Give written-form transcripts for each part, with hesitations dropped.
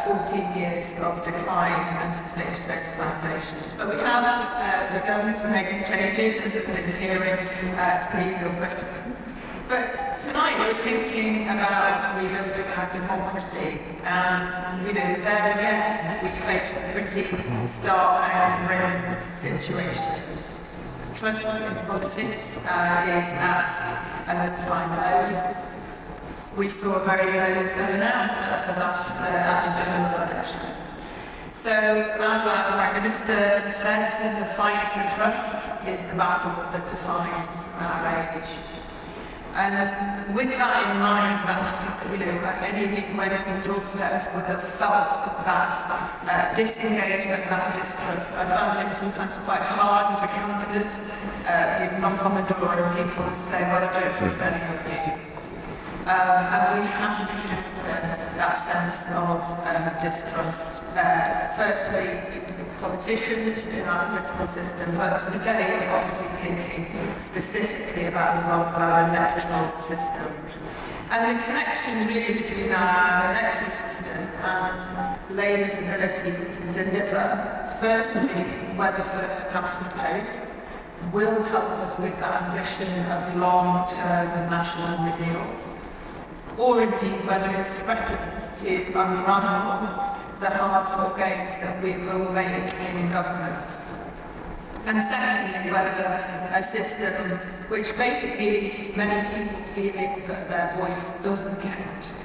14 years of decline and to fix those foundations. But we're going to make the changes, as we've been hearing, to make them better. But tonight we're thinking about rebuilding our democracy, and there again we face a pretty stark and grim situation. Trust in politics is at an time low. We saw a very low turnout at the last general election. So, as our Prime Minister said, the fight for trust is the battle that defines our age. And with that in mind, that any who went to the doorsteps would have felt that disengagement, that distrust. I found it sometimes quite hard as a candidate. You'd knock on the door and people would say, well, I don't trust any of you. And we have to counter that sense of distrust. Firstly, politicians in our political system, but today we're obviously thinking specifically about the role of our electoral system. And the connection really between our electoral system and Labour's ability to deliver, firstly, whether first past the post, will help us with that ambition of long-term national renewal, or indeed whether it threatens to unravel the hard-fought gains that we will make in government. And secondly, whether a system which basically leaves many people feeling that their voice doesn't count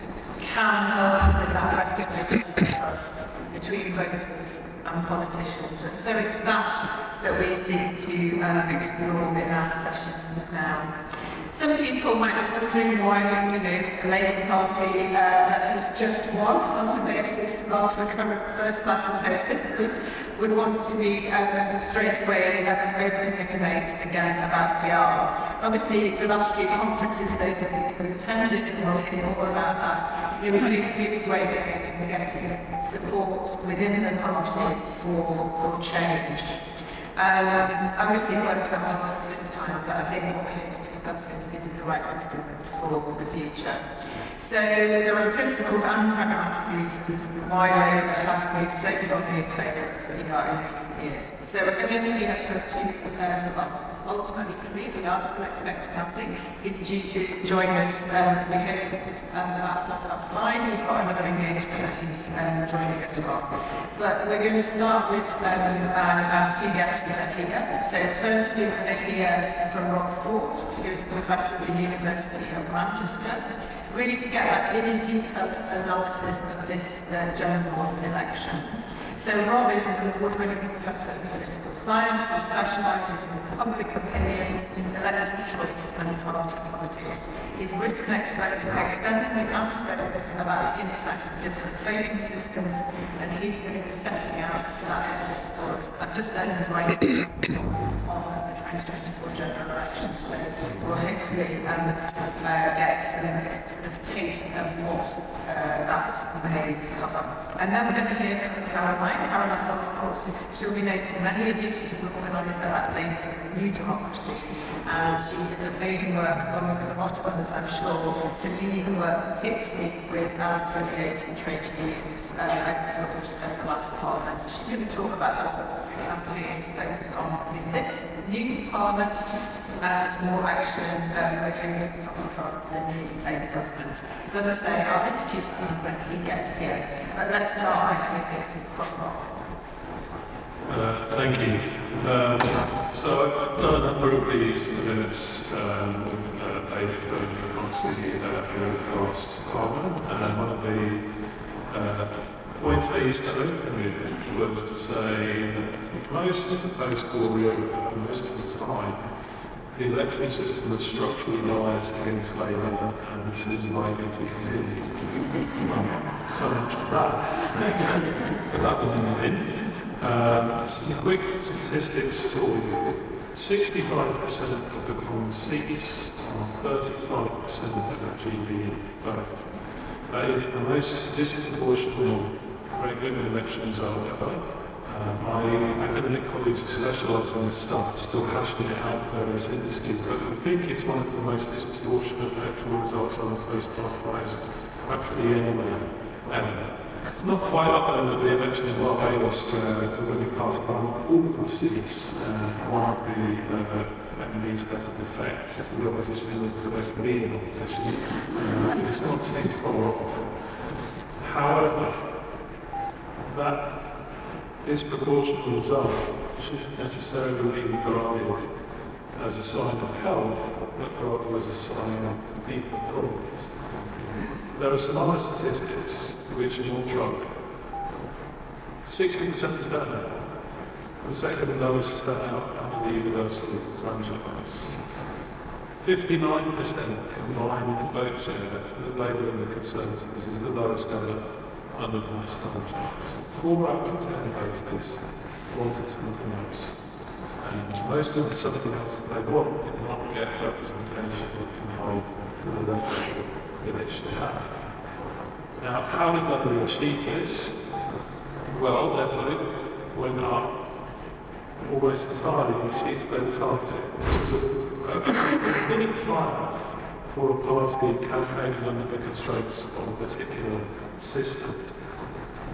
can help us with that restoration of trust between voters and politicians. And so it's that we seek to explore in our session now. Some people might be wondering why, the Labour Party has just won on the basis of the current first past the post system would want to be straight away opening a debate again about PR. Obviously, the last few conferences, those of you who attended will hear more about that. It would be really great in getting support within the party for change. Obviously, I won't have answers this time, but I think what we're here to discuss is the right system for the future. So there are principled and pragmatic reasons why Labour has been so strongly in favour of PR in recent years. So we're going to be here for ultimately three. The arts collective acting is due to join us. We hope that's fine. He's got another engagement that he's joining us from. But we're going to start with our two guests that are here. So firstly, we're going to hear from Rob Ford, who is a professor at the University of Manchester, really to get that in detailed analysis of this general election. So Rob is an award-winning professor of political science who specialises in public opinion, electoral choice and party politics. He's written extensively and spoken about the impact of different voting systems, and he's going to be setting out that evidence for us. I've just done his writing on the 2024 general election, so we'll hopefully get some sort of taste of what that may cover. And then we're going to hear from Caroline Osborne. She'll be known to many of you. She's an organiser at Labour for New Democracy, and she's done amazing work along with a lot of others, I'm sure, to lead the work, particularly with affiliating trade unions over the course of the last Parliament. So she's going to talk about what the campaign is focused on in this new Parliament and more action from the new Labour government. So as I say, I'll introduce him when he gets here, but let's start by hearing from Rob. Thank you. So I've done a number of these events with Labour for Democracy here at the last Parliament, and one of the points I used to open with was to say that most of the post-war era, most of the time, the electoral system was structurally biased against Labour, and this is likely to continue. So much for that. But that wouldn't have been. Some quick statistics for you. 65% of the common seats and 35% of actually being voted. That is the most disproportionate regular election result ever. My academic colleagues who specialise in this stuff are still hashing it out in various industries, but I think it's one of the most disproportionate electoral results on the first past the post, practically anywhere, ever. It's not quite up there with the election in Barbados where the ruling party won all of the seats, and one of the MPs has a defect to the opposition is looking for there to be an opposition. It's not too far off. However, that disproportionate result shouldn't necessarily be regarded as a sign of health, but rather as a sign of deeper problems. There are some other statistics which are more troubling. 60% turnout. It's the second lowest turnout under the universal franchise. 59% combined vote share for the Labour and the Conservatives is the lowest ever under the mass franchise. 4 out of 10 voters wanted something else. And most of the something else that they want did not get representation in whole to the level that it should have. Now, how did they achieve this? Well, their vote went up almost entirely in the seats they were targeting, which was a complete triumph for a party campaigning under the constraints of a particular system.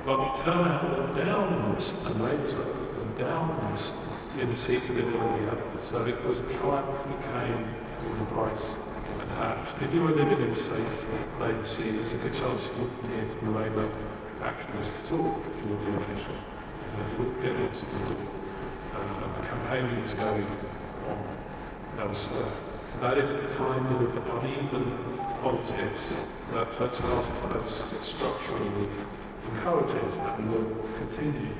But turnout went downwards, and Labour's vote went downwards in the seats that it already had. So it was a triumph that came with the price attached. If you were living in a safe Labour seat, there's a good chance you wouldn't hear from the Labour activists at all in the election. You wouldn't get what to do. The campaigning was going on elsewhere. That is the kind of uneven politics that First Past the Post structurally encourages and will continue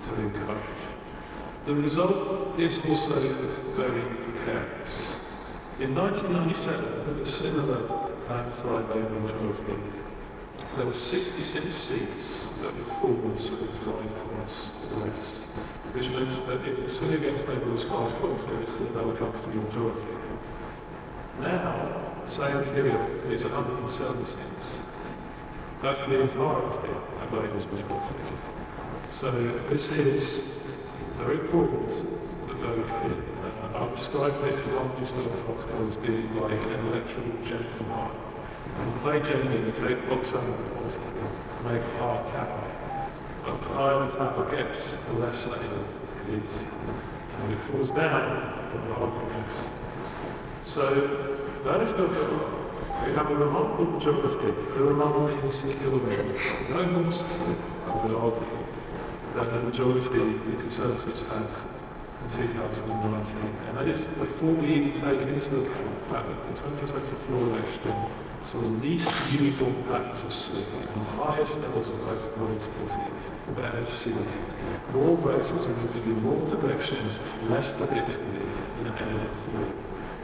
to encourage. The result is also very precarious. In 1997, with a similar landslide Labour majority, there were 66 seats that would fall within 5 points or less, which meant that if the swing against Labour was 5 points, they would still have a comfortable majority. Now, the same figure is 107 seats. That's the entirety of Labour's majority. So this is very important, but very thin. I've described it in one newspaper article as being like an electoral gentleman. You play gently and take blocks out of the policy to make a hard tapper. But the higher the tapper gets, the less Labour it is. And when it falls down, the harder it gets. So that is where we have a remarkable majority, a remarkably insecure majority. No more secure, I would argue, than the majority the Conservatives had in 2019. And that is before we even take into account the fact that the 2024 election saw the least uniform patterns of swing and the highest levels of voter volatility we've ever seen. More voters are moving in more directions less predictably than ever before.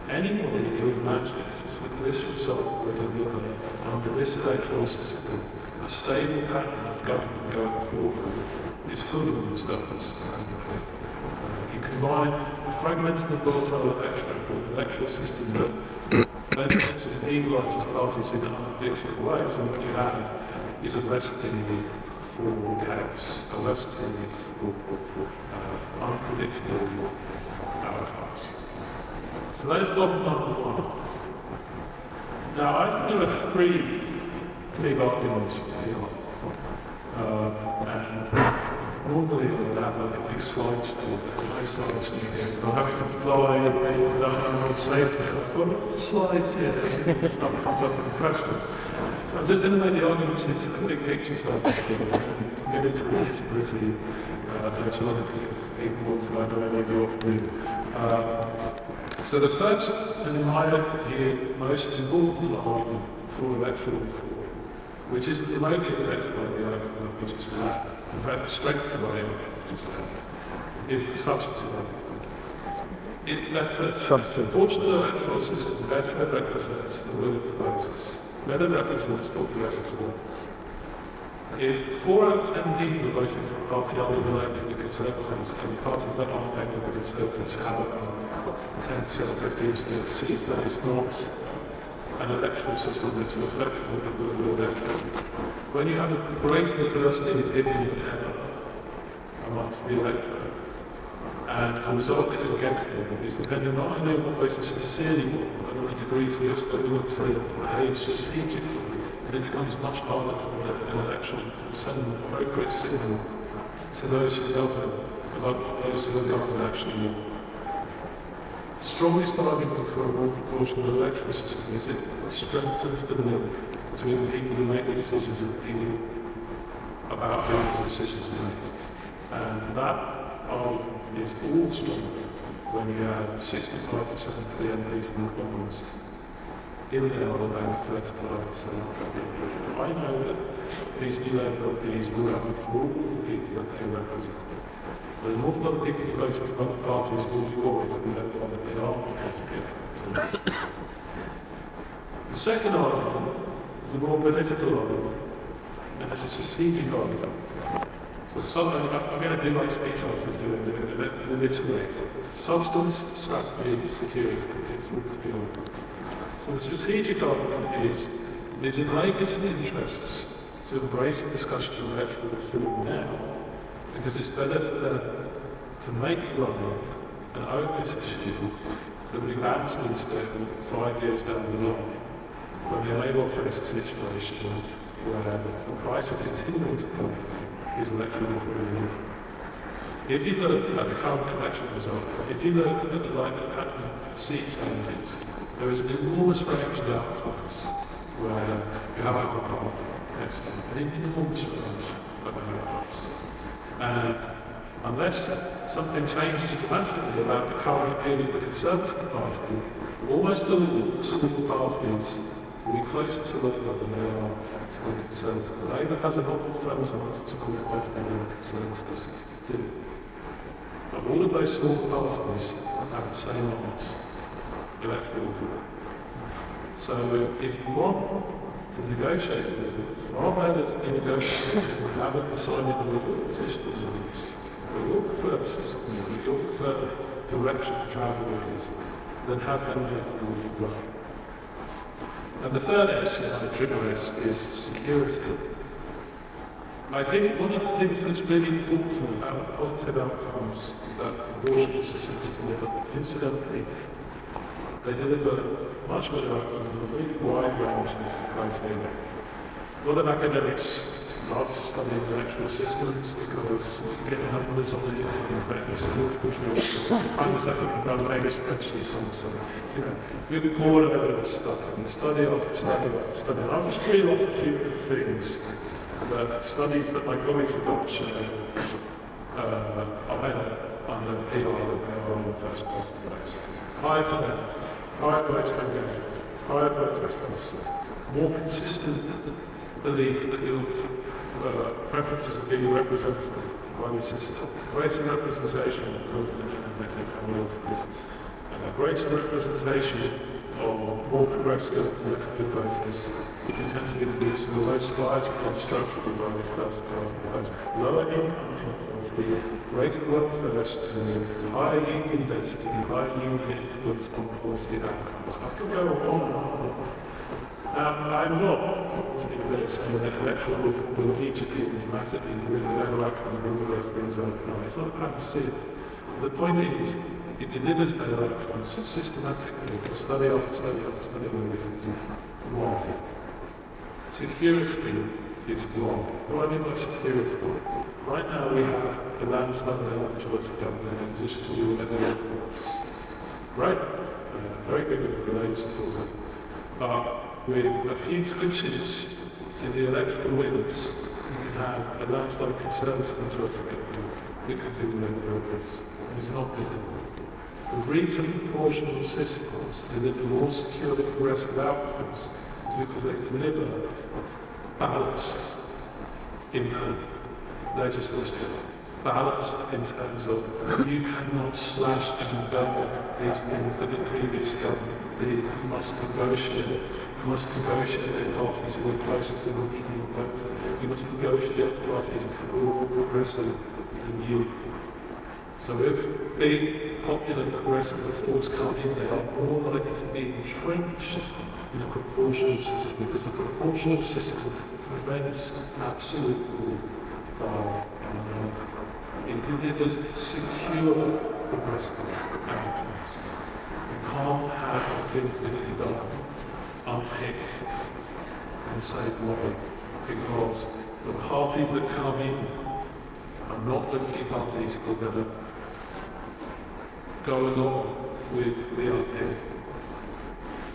Anybody who imagines that this result will deliver under this electoral system a stable pattern of government going forward is fooling themselves. You combine a fragmented and volatile electorate with an electoral system that benefits and equalises parties in unpredictable ways, and what you have is a recipe for chaos, a recipe for unpredictable outcomes. So that is problem number one. Now, I think there are 3 big arguments for here. And normally I would have like a big slideshow, there's no slideshow here, so I'm having to fly without having safety. I've got slides here, stuff comes up in the question. So I'm just going to make the arguments into the big picture stuff, get into the nitty-gritty later on if people want to, I don't know, go off. So the first, and in my view, most important argument for electoral reform, which isn't remotely affected by the argument we just had, in fact it's strengthened by the argument we just had, is the substantive argument. It better, unfortunately, the electoral system better represents the will of the voters, better represents what the voters want. If 4 out of 10 people are voting for a party other than the Conservatives, and the parties that aren't naming the Conservatives have 10% or 15% of seats, that is not an electoral system that's reflective of the will of the electorate. When you have a greater diversity of opinion than ever amongst the electorate, and the result that you'll get is dependent not only on what voters sincerely want, but on the degree to which they want to behave strategically and it becomes much harder for an election to send an appropriate signal to those who govern about those who are governed actually want. The strongest argument for a more proportional electoral system is it strengthens the link between the people who make the decisions and the people about who those decisions are made. And that argument is all stronger when you have 65% of the MPs in the Commons in there on about 35% of the people. I know that these new MPs will have for all the people that they represent. But an awful lot of people who voted for other parties will be worried if we don't know that they are prepared to get it. The second argument is a more political argument, and it's a strategic argument. So I'm going to do my speech answers to it in a little way. Substance, strategy, security, it's all to be honest. So the strategic argument is it is in Labour's interests to embrace the discussion of electoral reform now, because it's better for them to make money and own this issue than be landslide spent 5 years down the line, when they may well face a situation where the price of continuing to come is electoral reform. If you look at the current election result, if you look at the likely pattern of seat changes, there is an enormous range of outcomes where you have alcohol next time, an enormous range of outcomes. And unless something changes dramatically about the current appeal of the Conservative Party, almost all the small parties will be closer to Labour than they are to the Conservatives. Labour has a lot of firms and wants to call it better than the Conservatives do. But all of those small parties have the same odds, electoral reform. So if you want to negotiate with it, far better to negotiate and have it decided what your position is on this. We all prefer the system, we all prefer the direction to travel is, than have them make it all right. And the third S in my trigger S is security. I think one of the things that's really important about positive outcomes that abortion systems deliver, incidentally, they deliver much better outcomes in a really wide range of criteria. A lot of academics love studying electoral systems because getting numbers on the effective single control is the kind of stuff that can run Mega spreadsheets on. So, we have all over this stuff and study after study after study. And I'll just reel off a few of the things that studies that my colleagues have done show are better on the PR than they are on the first place. Higher turnout, higher voter engagement, higher voter expense, more consistent belief that your preferences are being represented by the system, greater representation of greater representation of more progressive political voters who tend to be the groups who are most biased and structurally by the first past the vote. Lower income inequality, greater wealth first, and higher union density, higher union influence on policy outcomes. I could go on and on. I'm not, to be clear, saying that electoral reform will immediately and dramatically deliver better outcomes and all of those things overnight. It's not how to see it. The point is, it delivers better outcomes systematically, study after study after study on these things. Wrong. Security is wrong. What do I mean by security? Right now we have a landslide majority government in a position to do whatever it wants. Right? Very good with the Labour supporters. With a few twitches in the electoral winds, you can have a landslide Conservative majority government that can do whatever it wants. And it's not biddable. The reason proportional systems deliver more secure progressive outcomes is because they deliver ballast in the legislature. Ballast in terms of you cannot slash and burn these things that the previous government did. You must negotiate. You must negotiate with parties who are closer to the median voter. You must negotiate with parties who are more progressive than you. So if big, popular progressive reforms come in, they are more likely to be entrenched in a proportional system, because the proportional system prevents absolute rule by minority. It delivers secure progressive outcomes. You can't have the things that you've done unpicked. in the same way, because the parties that come in are not the key parties that are going to go along with the idea.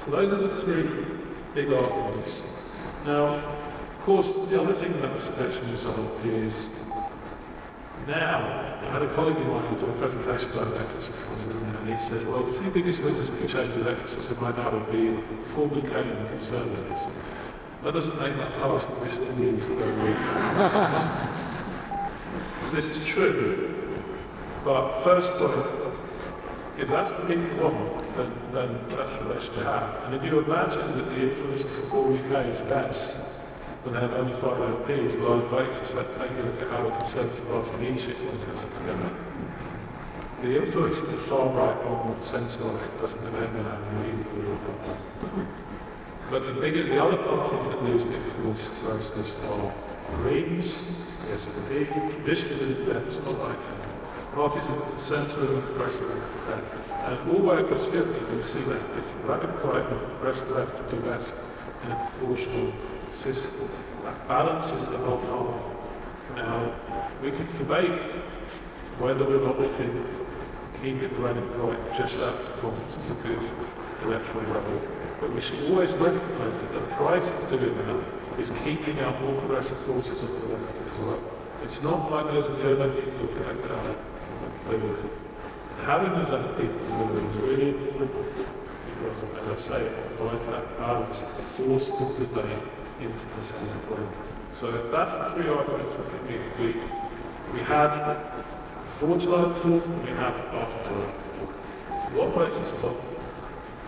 So those are the three big arguments. Now, of course, the other thing about the selection result is now, I had a colleague of mine who did a presentation about the electoral system, and he said, well, the two biggest winners if we change the electoral system right now would be Reform UK and the Conservatives. That doesn't make that task of this Indians very easy. This is true, but first point, if that's what people want, then that's what they should have. And if you imagine that the influence of Reform UK is less, when they have only 5 MPs, well, I'd like to take a look at how the Conservative Party leadership contest is going. The influence of the far right on the centre of it doesn't depend on how many people are. But the other parties that lose big for this process are Greens, the SDP, traditional independents, not like that. Parties of the centre and the progressive left. And all the way across Europe, you can see that it's the radical right and the progressive left to do less in a proportional system. That balances the whole party. Now, we can debate whether or not we think keeping the radical right just out of performance is a good electoral level. But we should always recognise that the price of doing that is keeping out more progressive forces on the left as well. It's not like those other people who go down. Having those other people is really important because, as I say, it provides that balance, it forces the debate into the centre point. So that's the three arguments I think we had before July 4th and we have after July 4th. It's what votes as well.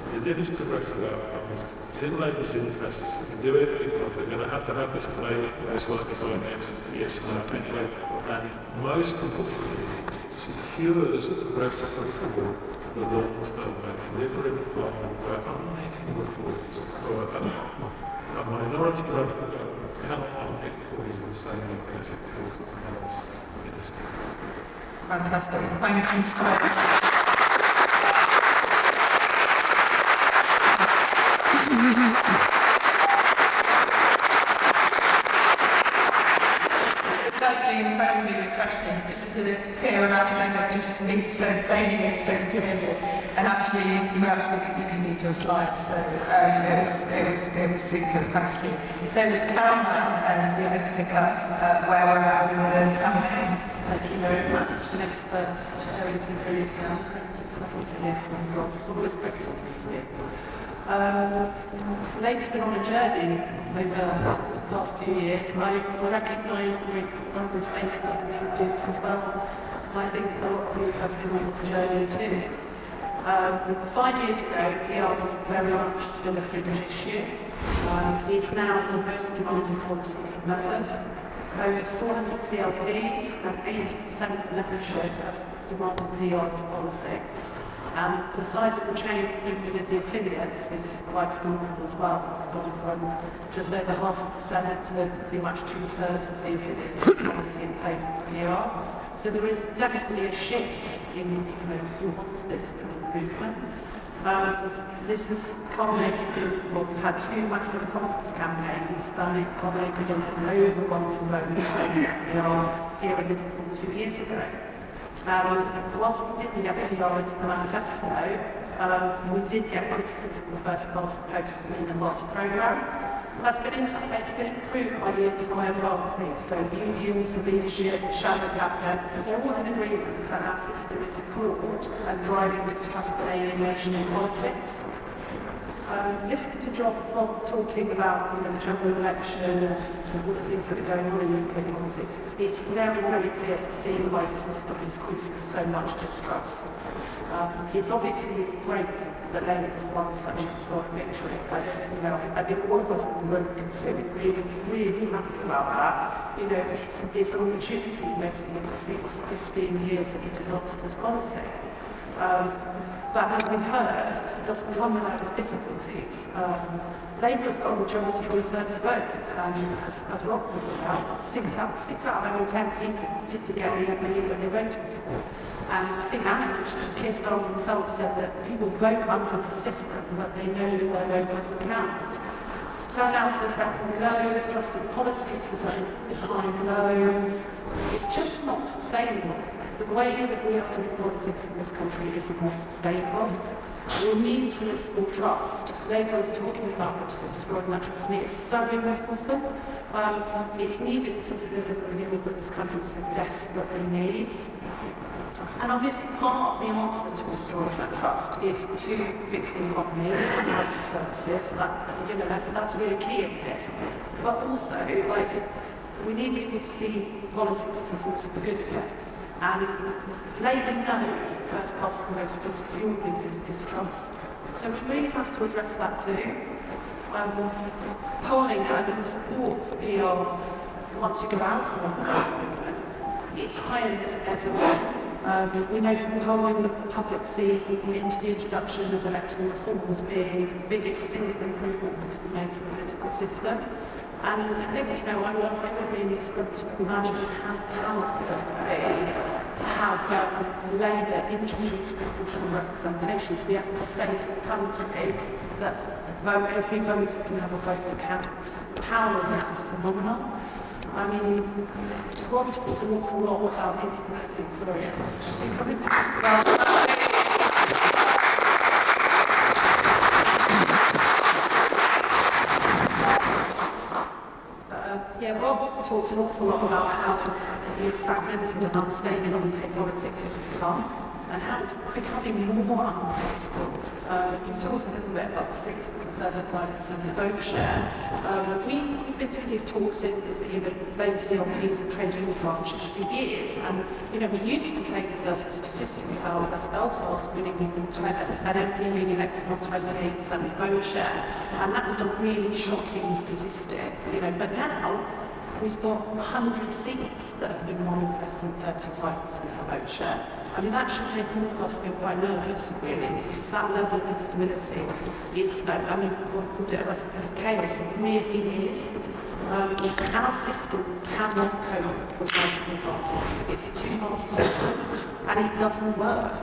It delivers progressive outcomes. It's in Labour's interests to do it because they're going to have this debate most likely for the years from now anyway. And most importantly, it secures progressive reform for the long term by delivering a parliament where unmaking reforms or a minority radical government cannot unpick reforms in the same way as it kills the parliament in this country. Fantastic. Thank you so much. It's certainly incredibly refreshing just to hear an academic just speak so plainly, so clearly, and actually you absolutely didn't need your slides, so it was super, thank you. So Caroline, we're going to pick up where we're at with the campaign. Thank you very much. An expert sharing some brilliant it's lovely to hear from Rob. It's always great to see it. Labour's been on a journey over the past few years, and I recognise a number of faces in the audience as well, because I think a lot of you have been on this journey too. 5 years ago, PR was very much still a fringe issue. It's now the most demanded policy from members. Over 400 CLPs and 80% of membership have demanded PR as policy. And the size of the change within the affiliates is quite phenomenal as well. We've gone from just over 0.5% to pretty much 2/3 of the affiliates policy in favour of PR. So there is definitely a shift in who wants this movement. This has culminated in, well, we've had 2 massive conference campaigns, and it culminated in an overwhelming vote for PR here in Liverpool 2 years ago. Whilst we didn't get PR into the manifesto, we did get criticism of the first past the post in the multi programme. That's been improved by the entire party. So unions, the leadership, the shadow cabinet, they're all in agreement that our system is flawed and driving distrust and alienation in politics. Listening to Rob talking about the general election and all the things that are going on in UK politics, it's very, very clear to see why the system is causing so much distrust. It's obviously great that Labour has won such a historic victory. I think all of us in the room can feel really, really happy about that. It's an opportunity basically to fix 15 years of a disastrous policy. But as we've heard, it doesn't come without its difficulties. Labour has got a majority of the third vote, and as Rob pointed out, 6 out of every 10 people particularly get the MPs that they're voting for. And I think Anna mentioned, Keir Starmer himself said that people vote under the system, but they know that their vote doesn't count. Turnouts are record lows, trust in politics is high and low. It's just not sustainable. The way that we are doing politics in this country isn't more sustainable. We need to restore trust. Labour is talking about restoring that trust. To me, it's so important. It's needed to deliver the renewal that this country so desperately needs. And obviously part of the answer to restoring that trust is to fix the economy and public services. That's really key in this. But also, we need people to see politics as a force for good again. And Labour knows that first past the post is fueling this distrust. So we really have to address that too. Polling and the support for PR once you go out somewhere, it's higher than it's ever been. We know from polling that the public see the introduction of electoral reform as being the biggest single improvement that could be made to the political system. And I think, I want everybody in this room to imagine how powerful it would be to have Labour introduce proportional representation, to be able to say to the country that every voter can have a vote that counts. The power of that is phenomenal. I mean, Rob talked an awful lot about instant sorry. Rob talked an awful lot about how fragmented and unstable UK politics has become and how it's becoming more unpredictable. You talked a little bit about the 35% vote share. We've been doing these talks in Labour CLPs and trade union branches for years, and we used to take the statistic about West Belfast winning an MP being elected on 28% vote share, and that was a really shocking statistic. But now we've got 100 seats that have been won with less than 35% vote share. I mean, that should make all of us feel quite nervous, really, because that level of instability is, one called it a recipe of chaos. It really is. Our system cannot cope with multiple parties. It's a two-party system, and it doesn't work.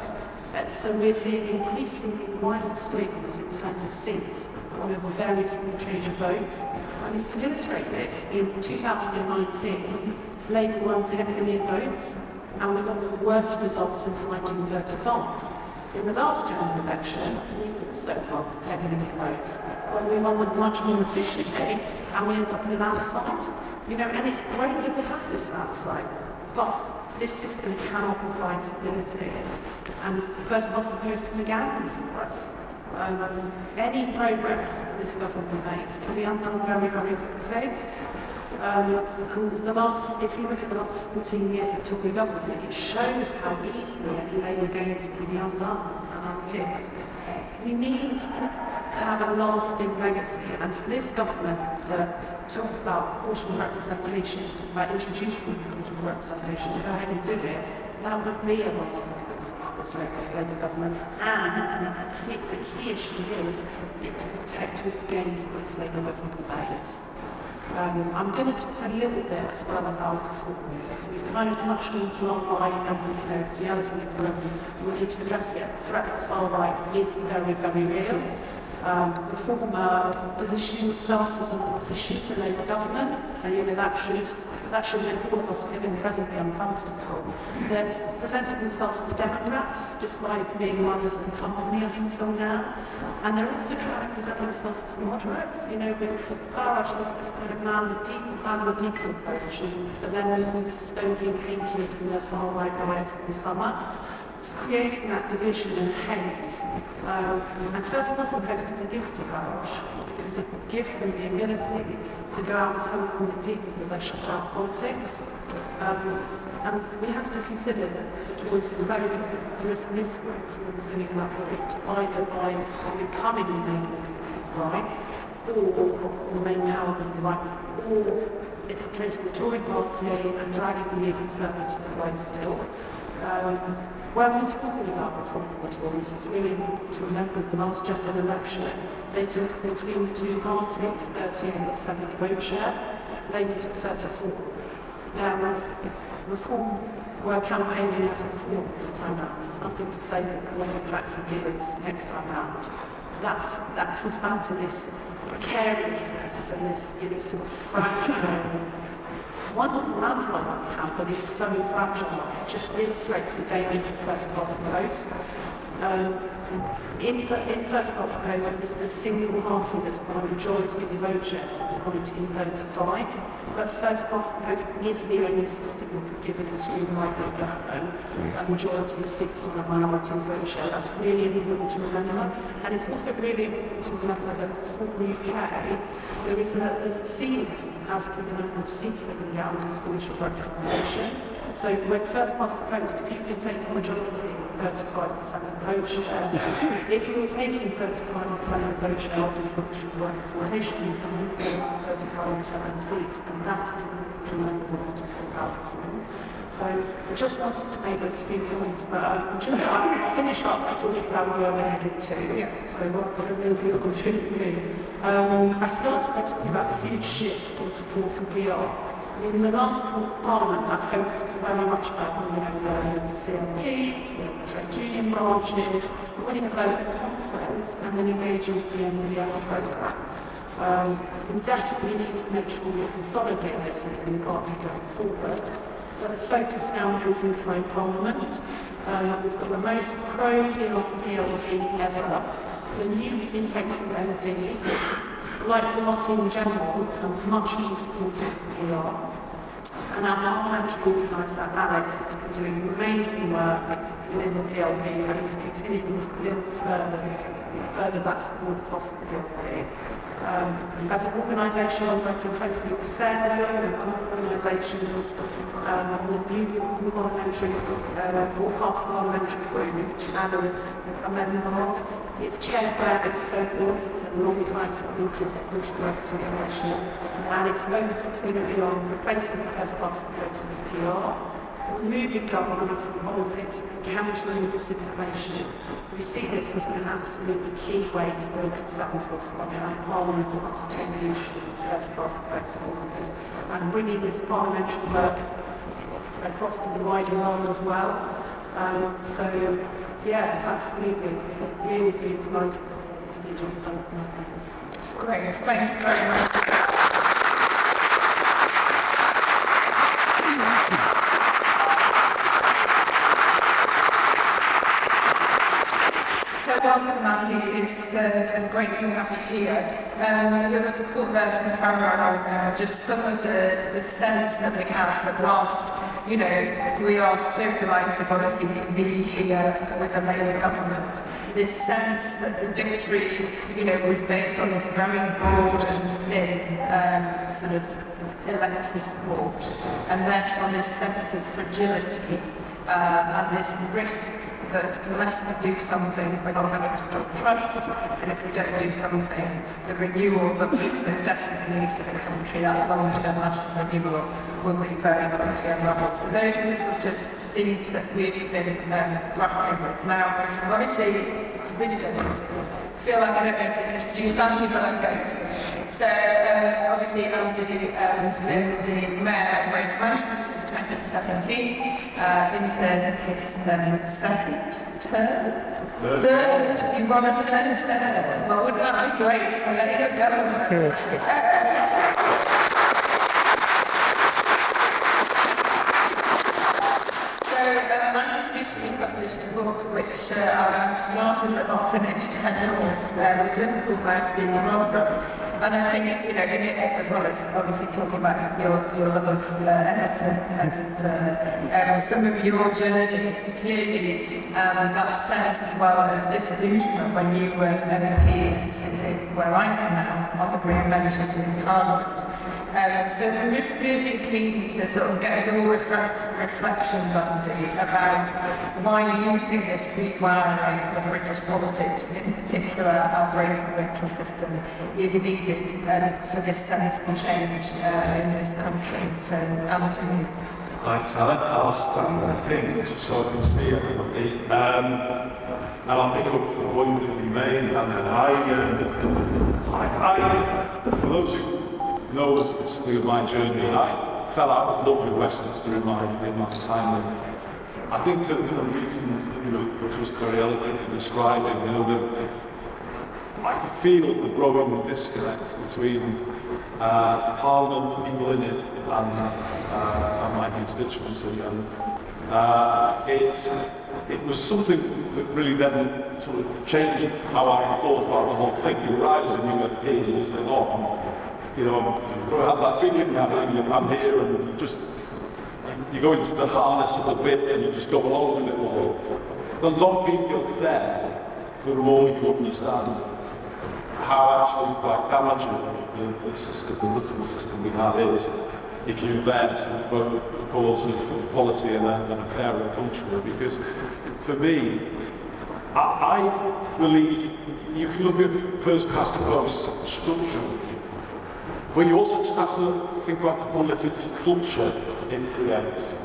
So we're seeing increasingly wild swings in terms of seats on a very small change of votes. And you can illustrate this. In 2019, Labour won 10 million votes, and we got the worst results since 1935. In the last general election, we also won 10 million votes, but we won them much more efficiently, and we ended up in a landslide. And it's great that we have this landslide, but this system cannot provide stability. And first past the post is a gamble for us. Any progress that this government makes can be undone very, very quickly. If you look at the last 14 years of Tory government, it shows how easily any Labour gains can be undone and unpicked. We need to have a lasting legacy, and for this government to talk about proportional representation, to talk about introducing proportional representation, to go ahead and do it, that would be a lasting legacy for this Labour government. And the key issue here is it can protect all the gains that this Labour government makes. I'm going to talk a little bit as well about reform, because we've kind of touched on the far right, and it's the elephant in the room. We need to address it. The threat of the far right is very, very real. Reform positioning themselves as an opposition to Labour government, and that should make all of us feel incredibly uncomfortable. They're presenting themselves as Democrats, despite being run as a company up until now. And they're also trying to present themselves as moderates. With Farage, there's this kind of man the people approach, but then they're stoking hatred in their far right riots in the summer. It's creating that division and hate. And First Past the Post is a gift to Farage, because it gives them the ability to go out and tell all the people that they shut out politics. And we have to consider that the Tories are very different. There is a risk of filling that void, either by becoming the main right, or the main power being the right, or infiltrating the Tory party and dragging them even further to the right still. When we're talking about reform for the Tories, it's really important to remember the last general election, they took between the two parties 38% vote share, Labour took 34%. Now, reform were campaigning as reform this time out. There's nothing to say that one of the blacks and heroes next time out. That comes back to this precariousness and this, sort of fragile, wonderful landslide that we have that is so fragile. It just illustrates the dangers of first past the post. In first past the post, there is a single party that's got a majority of the vote share since 1935, but first past the post is the only system that could give an extreme right-wing government a majority of seats on a minority vote share. That's really important to remember, and it's also really important to remember that for the UK, there's a ceiling as to the number of seats that can get under proportional representation. So when first past the post, if you can take a majority, 35% of the vote share, if you're taking 35% of the vote share under proportional representation, you can only get 35% of the seats, and that is important to remember when we're talking about reform. So I just wanted to make those few points, but I'm just going to finish up by talking about where we're headed to. So what I don't know if you're going to do. I started by talking about the huge shift in support for PR. In the last Parliament, that focus was very much about winning over the CLPs, the trade union branches, winning a vote at conference, and then engaging with the NBF programme. We definitely need to make sure we consolidate this in the party going forward. But the focus now is inside Parliament. We've got the most pro-PLP ever. The new intakes of MPs, like the party in general, are much more supportive of PR. And our parliamentary organiser, Alex, has been doing amazing work within the PLP, and he's continuing to build further that support across the PLP. As an organisation, I'm working closely with Fairlow and other organisations, the new parliamentary, all-party parliamentary group, which Anna is a member of. It's chaired by Alex Circle, it's a long-time supporter of proportional representation, and its focus is going to be on replacing the first past the post with PR, removing dark money from politics, and countering disinformation. We see this as an absolutely key way to build consensus on how Parliament wants to take the issue of first past the post forward, and bringing this parliamentary work across to the wider world as well. Yeah, absolutely. Really be delighted. Great, thank you very much. So welcome, Andy. It's great to have you here. You'll have caught there from the camera just some of the sense that we have at last. We are so delighted, honestly, to be here with a Labour government. This sense that the victory, was based on this very broad and thin sort of electoral support, and therefore this sense of fragility and this risk that unless we do something, we're not going to restore trust, and if we don't do something, the renewal that we so desperately need for the country, that long-term national renewal, will be very quickly unravelled. So those are the sort of themes that we've been grappling with. Now, obviously, I really don't feel like I don't need to introduce Andy, but I'm going to. So, obviously, Andy has been the Mayor of Greater Manchester since 2017, into his second term. Third. You run a third term. Well, wouldn't that be great for a Labour government? Andy's recently published a book which I've started but not finished, heading off with Liverpool University in Rotherham. And I think, in it, as well as obviously talking about your love of Everton and some of your journey, clearly that sense as well of disillusionment when you were an MP sitting where I am now, on the green benches in Parliament. So we're just really keen to sort of get your reflections, Andy, about why you think this rewiring of British politics, in particular our breaking electoral system, is needed for this sensible change in this country. So, Andy. Thanks, Alan. I'll stand, I think, so I can see everybody. And I'll pick up the point that you made, and I for those who know something of my journey, I fell out of love with Westminster in my time there. I think that the reasons that you were just very eloquently describing, that I could feel the growing disconnect between Parliament, the people in it, and my constituency. And it was something that really then sort of changed how I thought about the whole thing. You rise and you get paid and you think, oh, you know, I had that feeling now, I'm here, and you go into the harness of the bit and you just go along with it all. The longer you're there, the more you understand how actually quite damaging the system, the political system we have is, if you're there to promote the cause of equality and a fairer country. Because for me, I believe you can look at first past the post structurally, but you also just have to think about the political culture it creates.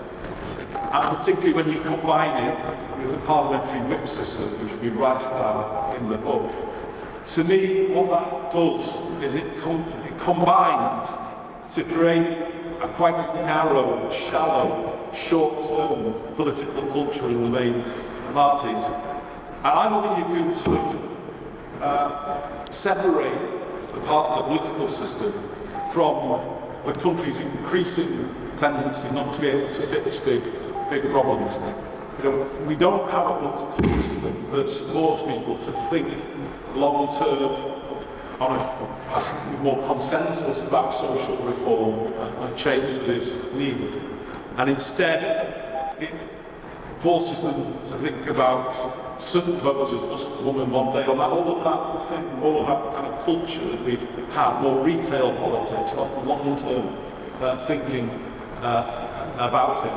And particularly when you combine it with the parliamentary whip system, which we write about in the book. To me, what that does is it combines to create a quite narrow, shallow, short-term political culture in the main parties. And I don't think you can sort of separate the political system from the country's increasing tendency not to be able to fix big problems. You know, we don't have a political system that supports people to think long-term on a more consensus about social reform and change that is needed. And instead, it forces them to think about certain voters must come in one day, and all of that kind of culture that we've had, more retail politics, not long-term thinking about it.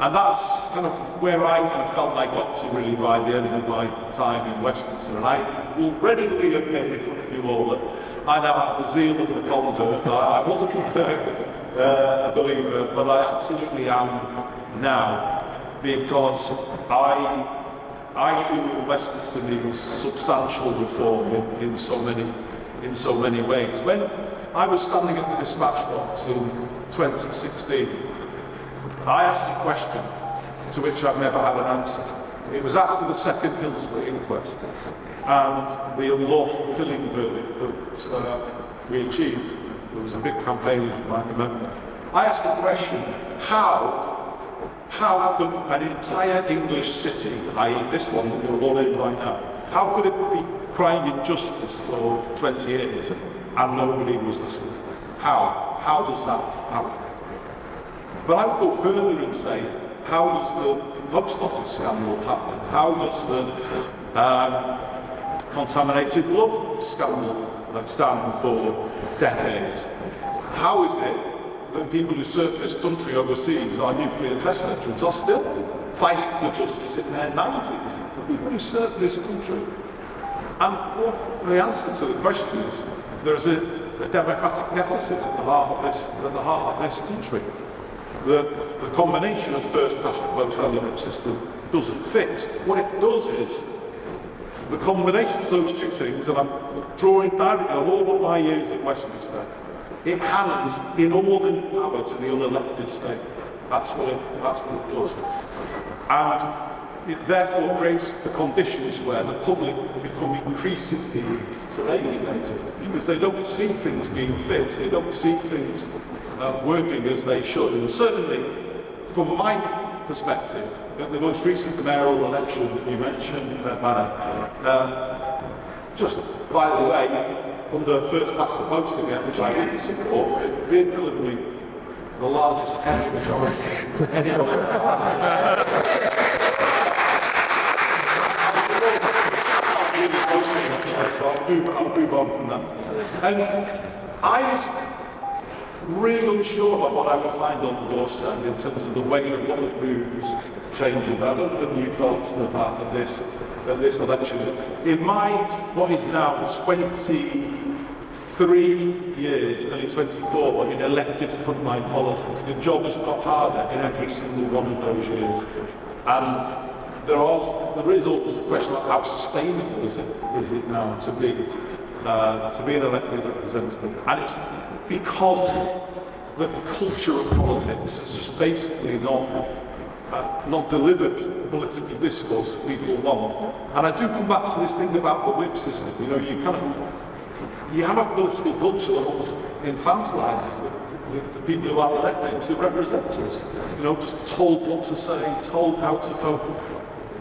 And that's kind of where I kind of felt I got to really by the end of my time in Westminster. And I will readily admit in front of you all that I now have the zeal of the convert. I wasn't a believer, but I absolutely am now, because I feel that Westminster needs substantial reform in so many ways. When I was standing at the dispatch box in 2016, I asked a question to which I've never had an answer. It was after the second Hillsborough inquest and the unlawful killing verdict that we achieved. There was a big campaign, as you might remember. I asked the question, how could an entire English city, i.e. this one that you're all in right now, how could it be crying injustice for 20 years and nobody was listening? How does that happen? But I would go further and say, how does the post office scandal happen? How does the contaminated blood scandal stand for decades? How is it that people who serve this country overseas, our nuclear test veterans, are still fighting for justice in their 90s? The people who serve this country. And what the answer to the question is, there is a democratic deficit at the heart of this country. The combination of first past the post and the whip system doesn't fix. What it does is, the combination of those two things, and I'm drawing directly on all of my years at Westminster, it hands inordinate power to the unelected state. That's what it does. And it therefore creates the conditions where the public become increasingly alienated, because they don't see things being fixed, they don't see things working as they should. And certainly, from my perspective, at the most recent mayoral election you mentioned, just by the way, under first past the post again, which I didn't support, it did deliver me the largest ever majority. So I'll move on from that. I was really unsure about what I would find on the doorstep in terms of the way the public mood was changing. I don't know whether you felt that at this election. In my, what is now 23 years, nearly 24, in elected frontline politics, the job has got harder in every single one of those years. And there is always a question of how sustainable is it now to be an elected representative. And it's because the culture of politics is just basically not not delivered the political discourse that people want. And I do come back to this thing about the whip system. You know, you have a political culture that almost infantilises the people who are elected to represent us. You know, just told what to say, told how to vote.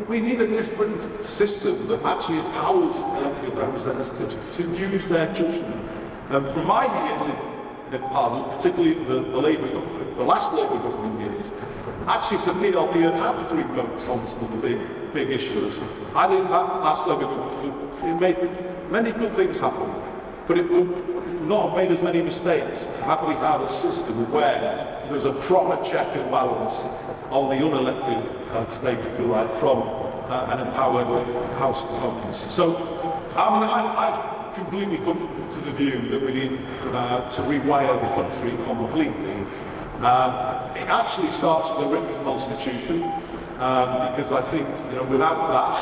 We need a different system that actually empowers elected representatives to use their judgment. And from my years in Parliament, particularly the last Labour government years, actually for me, albeit had 3 votes on some of the big issues, I think that last Labour government, it made many good things happen, but it would not have made as many mistakes had we had a system where there was a proper check and balance on the unelected state, if you like, from an empowered House of Commons. So, I mean, I've completely come to the view that we need to rewire the country completely. It actually starts with a written constitution, because I think, you know, without that,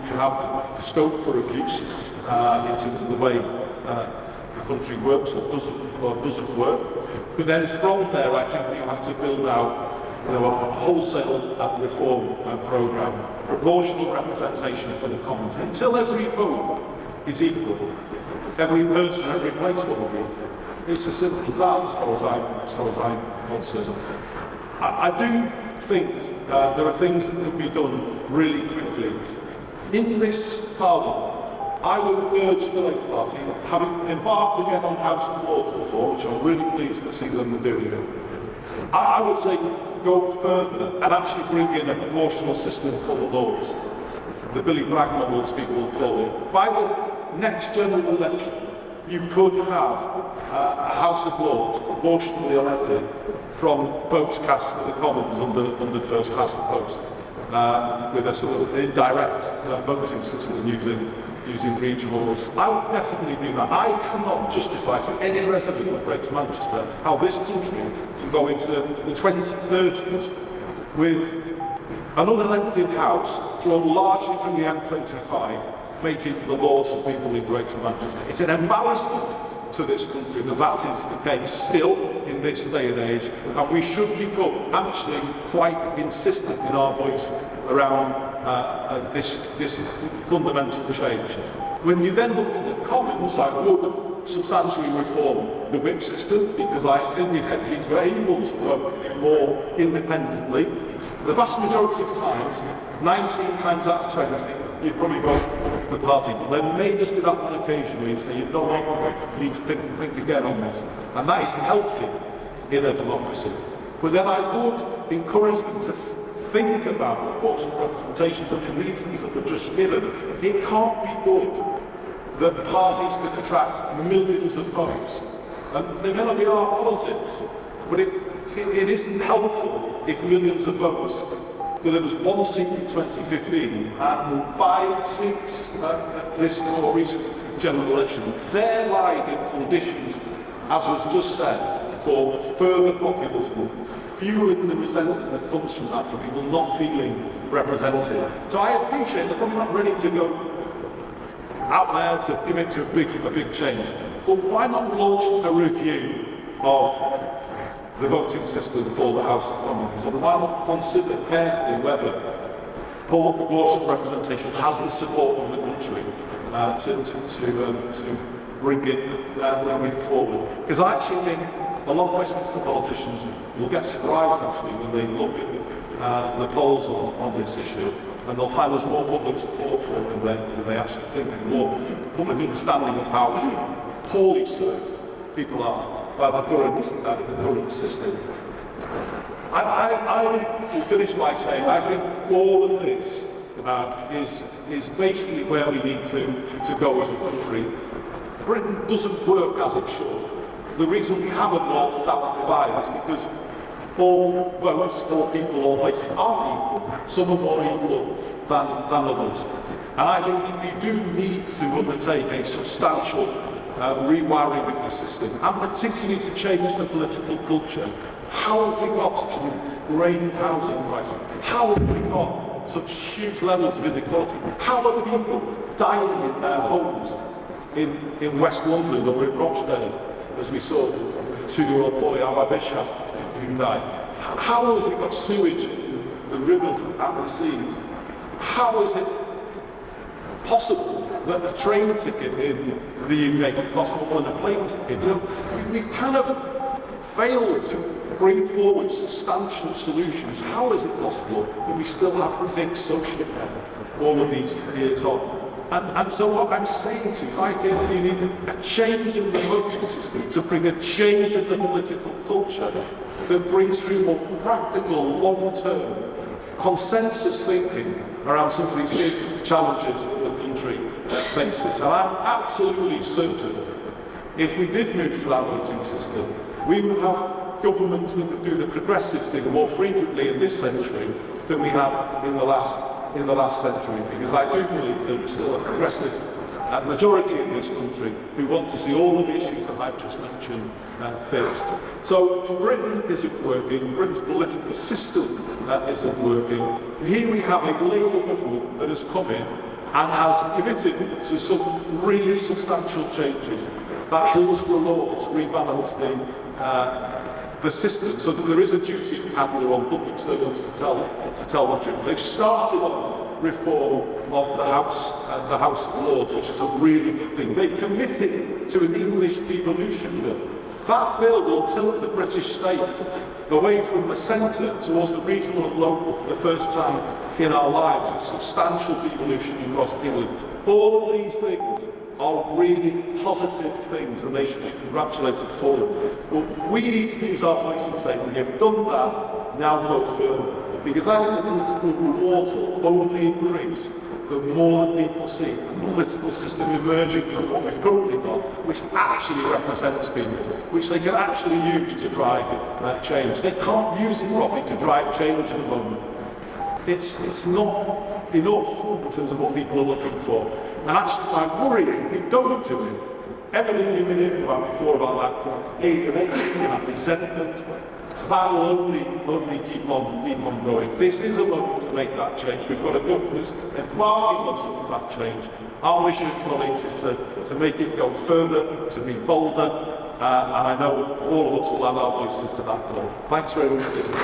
you have the scope for abuse in terms of the way the country works or doesn't work. But then from there, I think you have to build out, you know, a wholesale reform programme, proportional representation for the Commons, until every vote is equal. Every person, every place will be. It's as simple as that, as far as I'm concerned. I do think there are things that can be done really quickly. In this Parliament, I would urge the Labour Party, having embarked again on House of Lords reform, which I'm really pleased to see them doing, I would say go further and actually bring in a proportional system for the Lords. The Billy Bragg model, as people will call it. By the next general election, you could have a House of Lords proportionally elected from votes cast for the Commons under first past the post, with a sort of indirect voting system using regional lists. I would definitely do that. I cannot justify to any resident of Greater Manchester how this country can go into the 2030s with an unelected House drawn largely from the M25, making the laws for people in Greater Manchester. It's an embarrassment to this country that that is the case still in this day and age, and we should become actually quite insistent in our voice around this fundamental change. When you then look at the Commons, I would substantially reform the whip system, because I think if MPs were able to vote more independently, the vast majority of times, 19 times out of 20, you'd probably vote the party. But there may just be that one occasion where you say, you don't need to think again on this. And that is healthy in a democracy. But then I would encourage them to think about proportional representation for the reasons that were just given. It can't be good that parties can attract millions of votes. And they may not be our politics, but it isn't helpful if millions of votes delivers 1 seat in 2015 and 5 seats at this more recent general election. There lie the conditions, as was just said, for further populism, fueling the resentment that comes from that, from people not feeling represented. So I appreciate they're probably not ready to go out there to commit to a big change. But why not launch a review of the voting system for the House of Commons? And why not consider carefully whether proportional representation has the support of the country to bring it forward? Because I actually think a lot of Westminster politicians will get surprised actually when they look at the polls on this issue, and they'll find there's more public support for it than they actually think, and more public understanding of how poorly served people are by the current system. I will finish by saying I think all of this is basically where we need to go as a country. Britain doesn't work as it should. The reason we have a north-south divide is because all votes, all people, all places aren't equal. Some are more equal than others. And I think we do need to undertake a substantial rewiring of the system, and particularly to change the political culture. How have we got such an ingrained housing crisis? How have we got such huge levels of inequality? How are people dying in their homes in West London or in Rochdale, as we saw with a 2-year-old boy, Abba Bishop, who died? How have we got sewage the rivers and the seas. How is it possible that a train ticket in the UK could cost more than a plane ticket? You know, we've kind of failed to bring forward substantial solutions. How is it possible that we still have to think socially all of these years on? And so what I'm saying to you is I think you need a change in the voting system to bring a change in the political culture that brings through more practical, long-term consensus thinking around some of these big challenges that the country faces. And I'm absolutely certain if we did move to that voting system, we would have governments that would do the progressive thing more frequently in this century than we have in the last century, because I do believe there is still a progressive majority in this country who want to see all of the issues that I've just mentioned fixed. So Britain isn't working, Britain's political system isn't working. Here we have a Labour government that has come in and has committed to some really substantial changes that Hillsborough law to rebalance the system so that there is a duty of candor on public servants to tell the truth. They've started on reform of the House of Lords, which is a really good thing. They've committed to an English devolution bill. That bill will tilt the British state away from the centre towards the regional and local for the first time in our lives, with substantial devolution across England. All of these things are really positive things and they should be congratulated for them. But we need to use our voice and say, we have done that, now go further. Because I think the political rewards will only increase the more that people see a political system emerging from what we've currently got, which actually represents people, which they can actually use to drive change. They can't use it properly to drive change at the moment. It's not enough in terms of what people are looking for. And actually, my worry is if we don't do it, everything you've been hearing about before about that alienation, that resentment, that will only keep on growing. This is a moment to make that change. We've got a government that's embarking on some of that change. Our mission, colleagues, is to make it go further, to be bolder, and I know all of us will add our voices to that goal. Thanks very much for listening.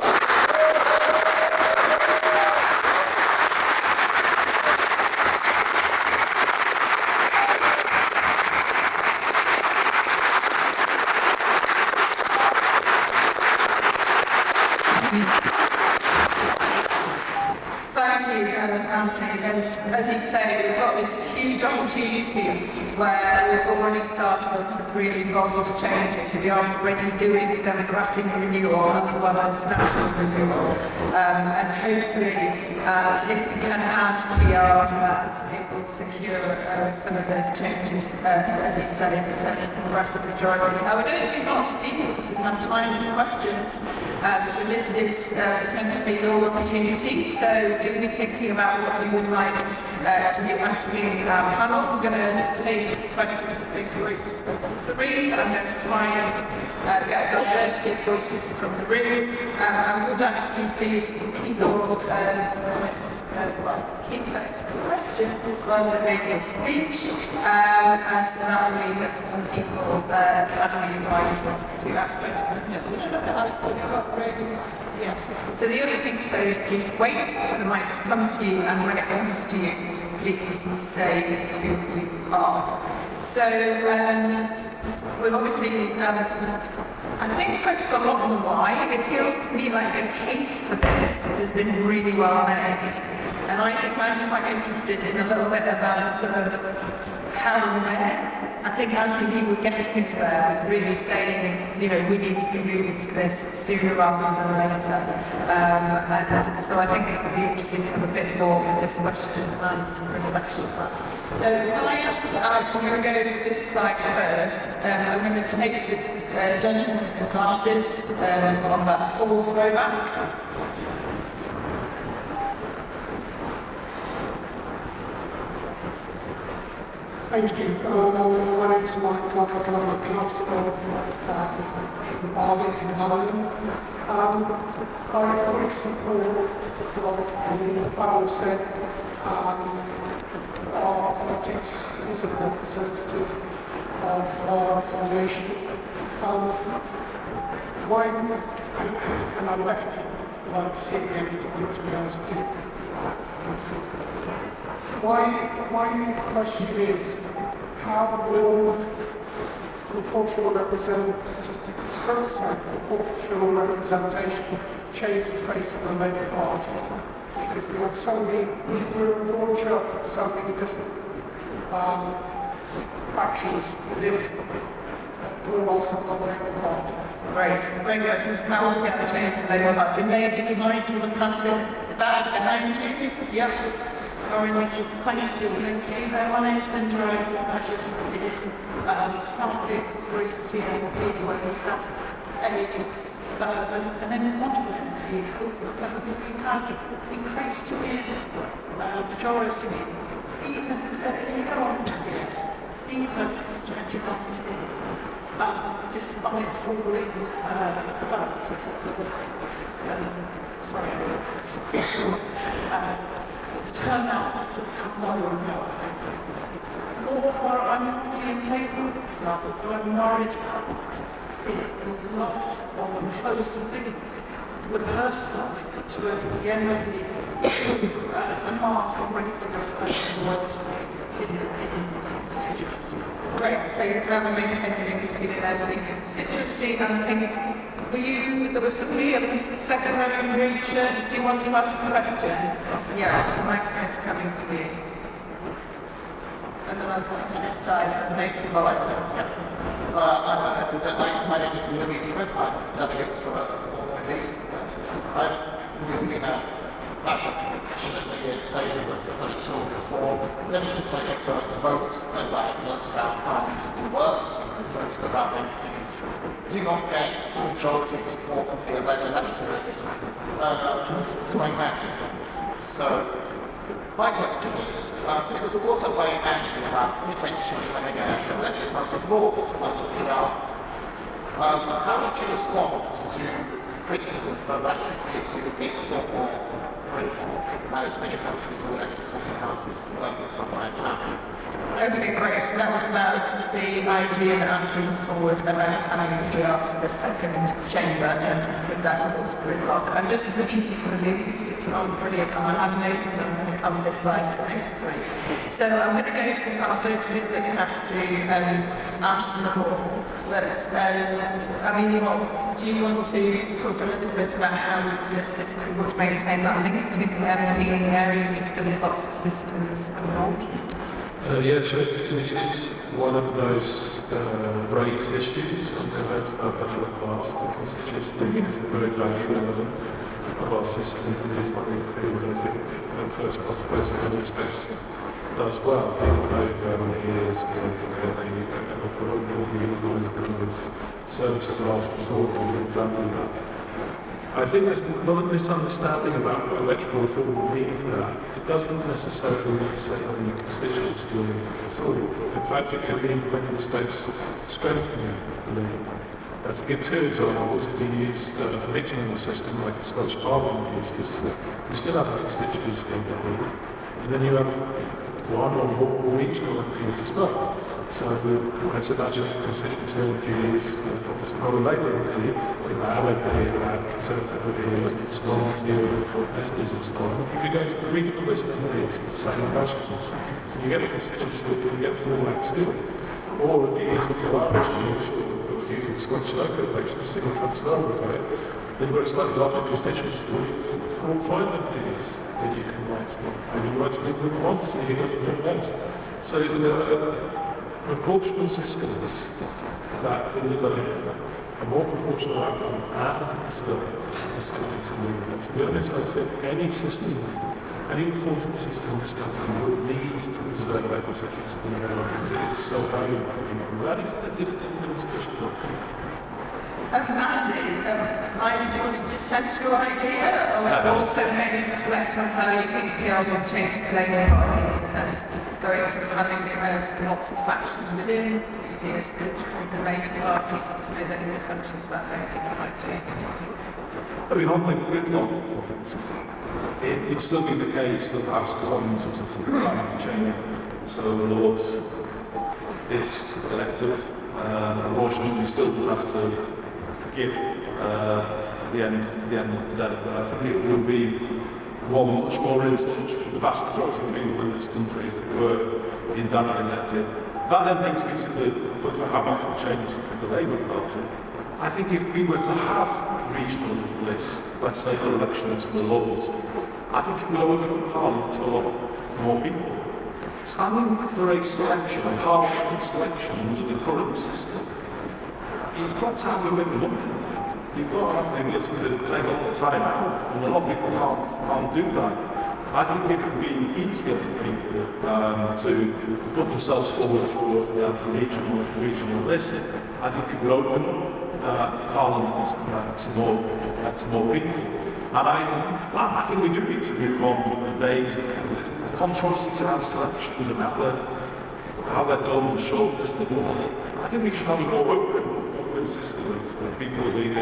Thank you, Anthony. And as you say, we've got this huge opportunity where we've already started on some really bold changes. We are already doing democratic renewal as well as national renewal. And hopefully, if we can add PR to that, it will secure some of those changes, as you say, in terms of progressive majority. I would urge you not to leave because we have time for questions. So this is potentially your opportunity. So do be thinking about what you would like to be asking our panel. We're going to take questions in big groups of 3, and I'm going to try and get a diversity of voices from the room. I would ask you please to keep your keep that question rather than making a speech, as that will mean when people can be invited to ask questions. Just Alex, have you got ready? Yes. So the only thing to say is please wait for the mic to come to you, and when it comes to you, please say who you are. So we've obviously, I think, focused a lot on the why. It feels to me like the case for this has been really well made. And I think I'm quite interested in a little bit about sort of how and where. I think Andy, you were getting into there with really saying, you know, we need to be moving to this sooner rather than later. And so I think it would be interesting to have a bit more discussion and reflection. So can I ask Alex, I'm going to go this side first. I'm going to take the gentleman in the glasses on that 4th row back. Thank you. My name is Mike Clark. I'm a councillor in Barnet in London. I fully support what the panel said. Our politics is a representative of the nation. And I'm definitely like to see the end of the week, to be honest with you. My question is, how will proportional representation change the face of the Labour Party? Because we have so many, we're a broad church with so many different factions within it that pull us on the Labour Party. Great questions. How will we have to change the Labour Party? Lady, you might do the passing back behind you. Yep. Orange. Thank you. My name's Linda. I live in Southgate, Greece, where we have an wonderful MP who have increased his majority even on here, even 2019, despite falling about turnout to become lower and lower. Or I'm not really in favour of the Norwich government is the loss of a closer link with the personal to the MLE commands are ready to go first in the constituency. Great, so you have maintained the link between the MLE constituency, and I think there was somebody at the second row in green shirt. Do you want to ask a question? Yes, the microphone's coming to you. And then I'll come to this side of the meeting. Well, my name is Louis Smith. I'm delegate for all of these. I've always been passionately in favour of electoral reform ever since I came first to vote, and I learned about how our system works, and most of our MPs do not get majority support from the electorate going back. So, my question is, it was brought up by Andrew about potentially having an elected House of Lords under PR. How would you respond to criticism that that could lead to a big form of as many countries will elected second houses sometimes happen? Okay, great. So that was about the idea that I'm putting forward about having PR for the second chamber and with that cause gridlock. I'm just repeating because the acoustics aren't brilliant, and I have noticed I'm going to come this side for the next three. So I'm going to go to the part. I don't feel that you have to answer them all. But, do you want to talk a little bit about how the system would maintain that link between the MP and the area? You've still got lots of systems involved. Yeah, sure. It is one of those raised issues on the events that I've done in the past. The constituency link is a very value element of our system. It is one of the things I think the first person in this space does well. People know who everyone is, they use those kind of services of last resort and family. I think there's a lot of misunderstanding about what electoral reform will mean for that. It doesn't necessarily mean settling the constituents to at all. In fact, it can mean, in many respects, strengthening the link. To give two examples, if you use a mixed member system like the Scottish Parliament uses, you still have a constituency MP, and then you have one or more regional MPs as well. So let's imagine a constituency MP is obviously not a Labour MP, but a Lab MP, a Lab Conservative MP, small tier, Messages and so on. You could go into the regional list of MPs with the same questions. So you get the constituency MP, you get 4 ranks still. Or if you use what your Irish use the Scottish local election, a single transferable vote, then you've got a slightly larger constituency for 5 MPs that you can write to. And you write to people who want to see who doesn't think less. So proportional systems that deliver a more proportional outcome and still constituency movements. To be honest, I think any system, any reform to the system in this country would need to preserve that constituency because it is so valuable. That is a difficult thing to push forward. Andy, either do you want to defend your idea or also maybe reflect on how you think PR will change the Labour Party in the sense going from having lots of factions within, do you see a split from the major parties? I suppose any reflections about how you think it might change? I mean, on the gridlock, it's still been the case that the House of Commons was the primary chamber. So the Lords, if elected, unfortunately still will have to give at the end of the day. But I think it will be one much more influence for the vast majority of people in this country if it were indirectly elected. That then brings me to the point of how much it changes the Labour Party. I think if we were to have regional lists, let's say for elections for the Lords, I think it would open up Parliament to a lot more people. Standing for a selection, a parliamentary selection under the current system, you've got to have a bit of money. You've got to have the ability to take all the time out, and a lot of people can't do that. I think it would be easier for people to put themselves forward for a regional list. I think it would open up Parliament to more people. And I think we do need to move on from the days of the controversies around selections and how they're done and shortlisted. I think we should have a more open system of people being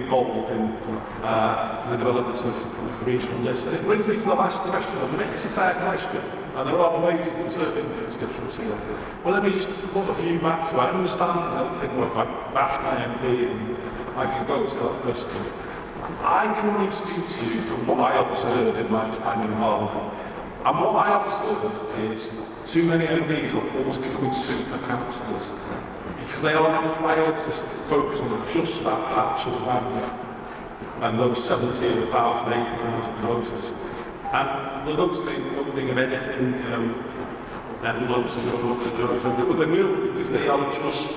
involved in the development of regional lists. And it brings me to the last question. I mean, it's a fair question, and there are ways of preserving the constituency. Well, let me just put a few back to it. I understand that thing where that's my MP and I can go to that person. I can only speak to you from what I observed in my time in Parliament. And what I observe is too many MPs are almost becoming super councillors because they are required to focus on just that patch of land and those 70,000, 80,000 voters. And they don't think of anything, envelopes and jobs, but they will because they are just,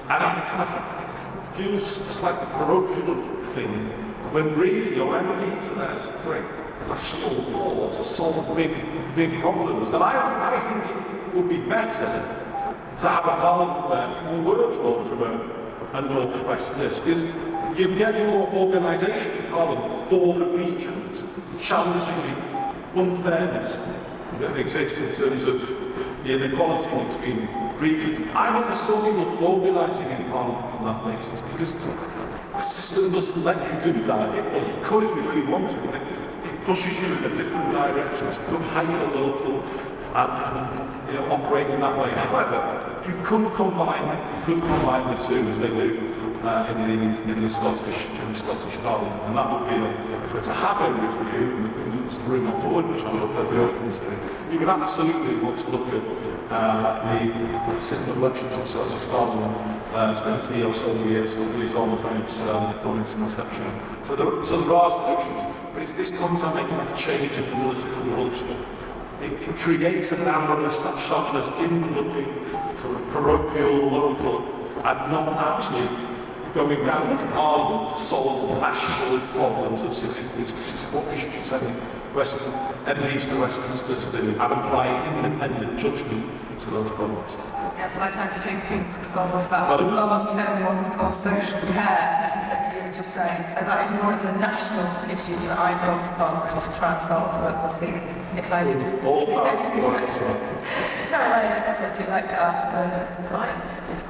and it kind of feels just like a parochial thing when really your MPs are there to create national law to solve big problems. And I think it would be better to have a parliament where people were drawn from a north-west list, because you get more organisation in parliament for the regions, challenging the unfairness that exists in terms of the inequality between regions. I never saw people organising in parliament on that basis, because the system doesn't let you do that. You could if you really wanted. It pushes you in a different direction to become hyper-local and operate in that way. However, you could combine the two as they do in the Scottish Parliament, and that would be if we're to have a review and the room forward, which I'm not very open to. You can absolutely want to look at the system of elections in Scottish Parliament. It's been 20 or so years on from its inception. So there are solutions, but it's this point I'm making a change in the political culture. It creates a narrowness, that sharpness, in-looking, sort of parochial, local, and not actually going down to Parliament to solve the national problems of cities, which is what we should be sending MPs to Westminster to do, and apply independent judgment to those problems. Yes, like I'm hoping to solve that long-term one called social care that you were just saying. So that is more of the national issues that I've gone to Parliament to try and solve, but we'll see if I do. Caroline, would you like to add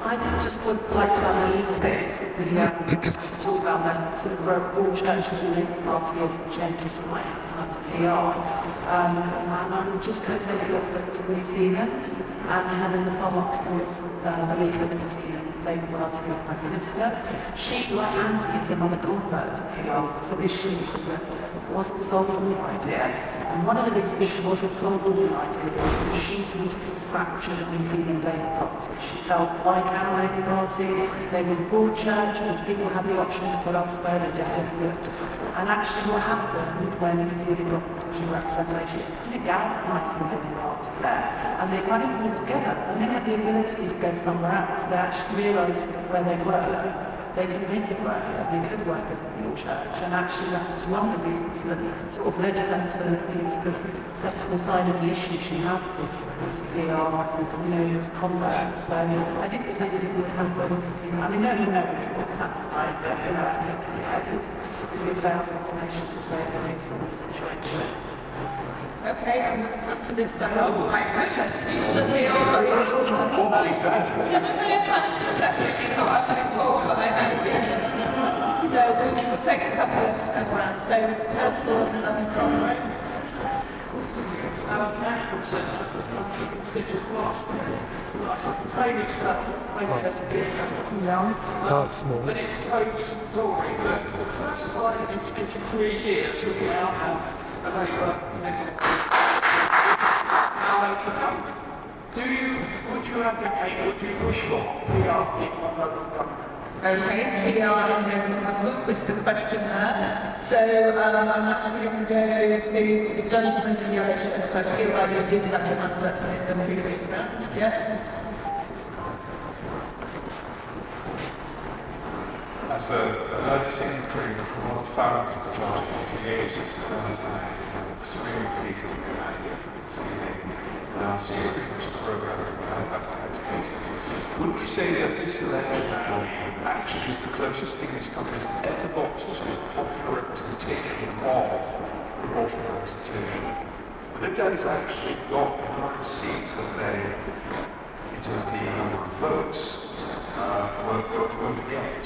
I just would like to add a little bit to talk about that sort of broad church of the Labour Party as it changes that might happen under PR. And I'm just going to take a look to New Zealand and having the Pollock, who is the leader of the New Zealand Labour Party and the Prime Minister. She, like Andy, is another convert to PR. So this issues that wasn't sold on the idea. And one of the reasons she wasn't sold on the idea is because she wanted to fracture the New Zealand Labour Party. She felt like our Labour Party, they were a broad church, and if people had the option to put elsewhere, they definitely would. And actually what happened when New Zealand got proportional representation, it kind of galvanised the Labour Party there. And they kind of pulled together, and they had the ability to go somewhere else. They actually realised that where they were, they could make it work, and they could work as a broad church. And actually that was one of the reasons that sort of led her to sort of setting aside of the issues she had with PR and as converts. So I think the same thing would happen. I mean, no one knows what would happen, right? But I think it would be a fair approximation to say that it's in this situation. Okay, I'm going to come to this side. Oh my goodness, you suddenly all got your What that is that? definitely not us before, but I know. So we'll take a couple of rounds. So, helpful and from That's small. But it goes story that the first time future 3 years, we now have a Labour would you advocate, would you push for PR in local government? Okay, PR in local government was the question there. So I'm actually going to go to the gentleman in the election because I feel like you did have your hand up in the previous round. Yeah? As a legacy crew from one of the founders of the Charter 88, I'm extremely pleased to be out here this evening and I'll see you finish the programme about educating. Wouldn't you say that this election actually is the closest thing this country has ever got to popular representation of proportional representation? The Lib Dems actually got the number of seats that they, in terms of the number of votes, were going to get.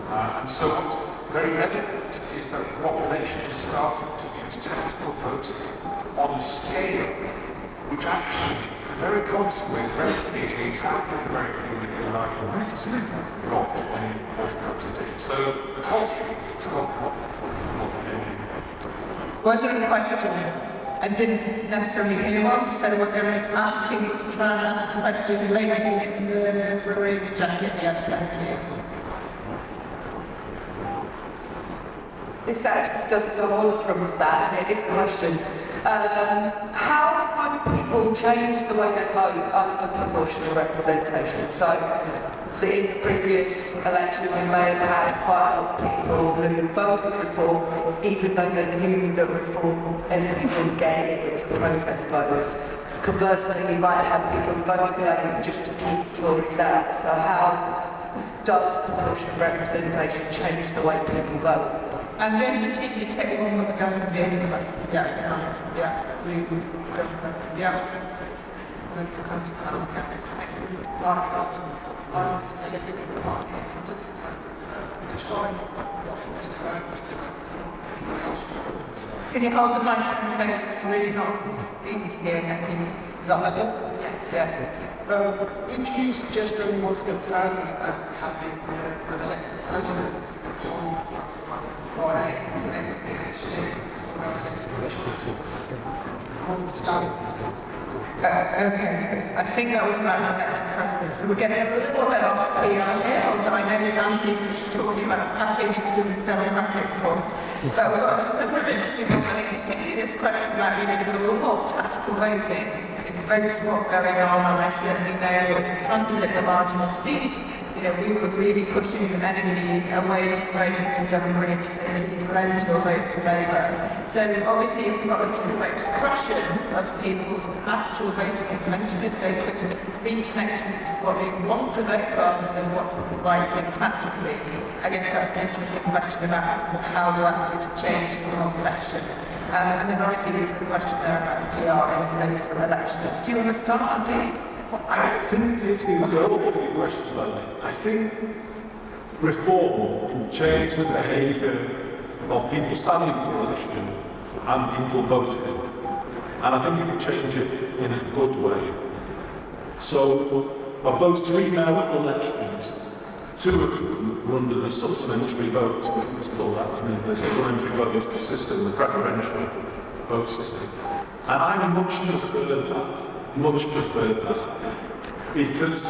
And so what's very evident is that the population is starting to use tactical voting on a scale which actually, very consequently, replicating exactly the very thing that you and I would like to see, not any proportional representation. So consequently, it's not popular for what we're doing. Was there a question? I didn't necessarily hear one, so we're going to ask people to try and ask a question. The lady in the maroon jacket, yes, thank you. This actually does go on from that, and it is a question. How would people change the way they vote under proportional representation? So, in the previous election, we may have had quite a lot of people who voted Reform, even though they knew that Reform MP wouldn't get it, it was a protest vote. Conversely, you might have people who voted Labour just to keep the Tories out. So how does proportional representation change the way people vote? I'm going to cheat you take one with the government of the universities. Yeah. We go for that. Yeah. Then we'll come to that. Can you hold the microphone close? It's really not easy to hear, thank you. Is that better? Yes. Would you suggest going one step further and having an elected president on Friday and elected PhD or an elected Okay, I think that was about the elected president, so we're getting a little bit off PR here, although I know Andy was talking about a package of democratic reform. But we've got a number of interesting ones, I think, particularly this question about, the law of tactical voting. It evokes what's going on, and I certainly know as a candidate the marginal seat, we were really pushing the enemy away from voting in Dublin to say please lend your vote to Labour. So obviously if we've got a true expression of people's actual voting intention, if they could reconnect with what they want to vote rather than what's the right thing tactically, I guess that's an interesting question about how that would change the complexion. And then obviously there's the question there about PR in local elections. Do you want to start, Andy? Well, I think these things are all big questions, by the way. I think reform can change the behaviour of people standing for election and people voting. And I think it will change it in a good way. So, of those 3 mayoral elections, 2 of them were under the supplementary vote, let's call that, the supplementary vote system, the preferential vote system. And I much preferred that, because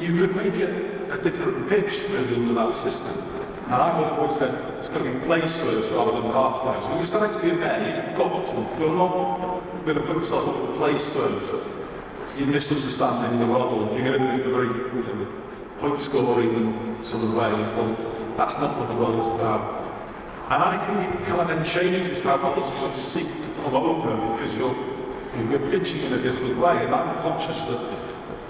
you could make it a different pitch really under that system. And I've always said it's going to be place first rather than party first. When you decide to be a mayor, you've got to. If you're not going to put yourself up for place first, you're misunderstanding the role. If you're going to do it in a very point scoring sort of way, well, that's not what the role is about. And I think it kind of then changes how politicians seek to come over because you're pitching in a different way. And I'm conscious that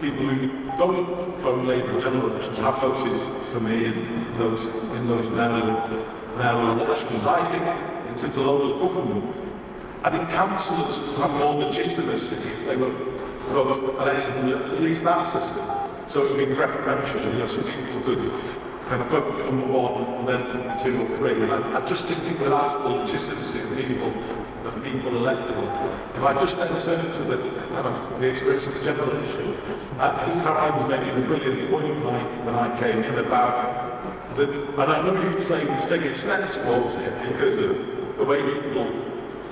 people who don't vote Labour in general elections have voted for me in those mayoral elections. I think in terms of local government, I think councillors would have more legitimacy if they were elected in at least that system. So it would be preferential, so people could kind of vote for 1 and then 2 or 3. And I just think without the legitimacy of people elected, if I just then turn to the experience of the general election, I think I was making a brilliant point when I came in about and I know you were saying we've taken steps towards it because of the way people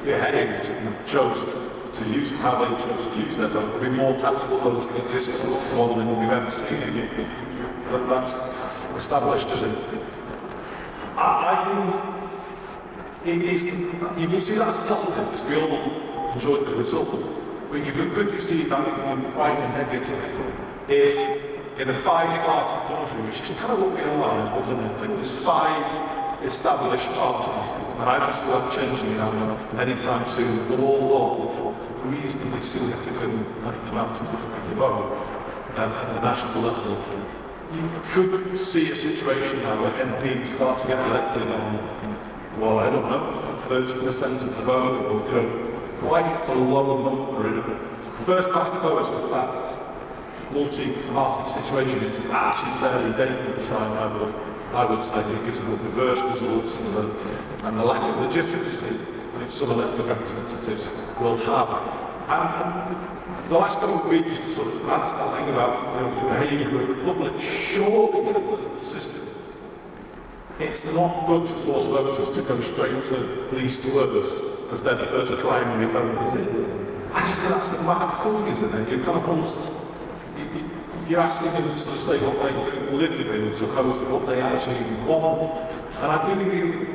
behaved and chose to use how they chose to use their vote. There'll be more tactical voting at this one than we've ever seen. That's established as it. I think it is. You can see that as positive because we all enjoyed the result, but you can quickly see that becoming quite a negative if in a five-party country, which is kind of what we are now, isn't it? I think there's 5 established parties, and I don't see that changing now anytime soon. We'll all know reasonably significant amounts of the vote at the national level. You could see a situation now where MPs start to get elected on, well, I don't know, 30% of the vote, or quite a low number. First past the post, but that multi-party situation is actually fairly dangerous, I would say, because of the reverse results and the lack of legitimacy which some elected representatives will have. And the last bit would be just to sort of answer that thing about the behaviour of the public. Surely in a political system, it's not good to force voters to go straight to least worst as their first primary vote, is it? I just think that's a mad thing, isn't it? You're kind of almost... You're asking them to sort of say what they live with as opposed to what they actually want. And I do think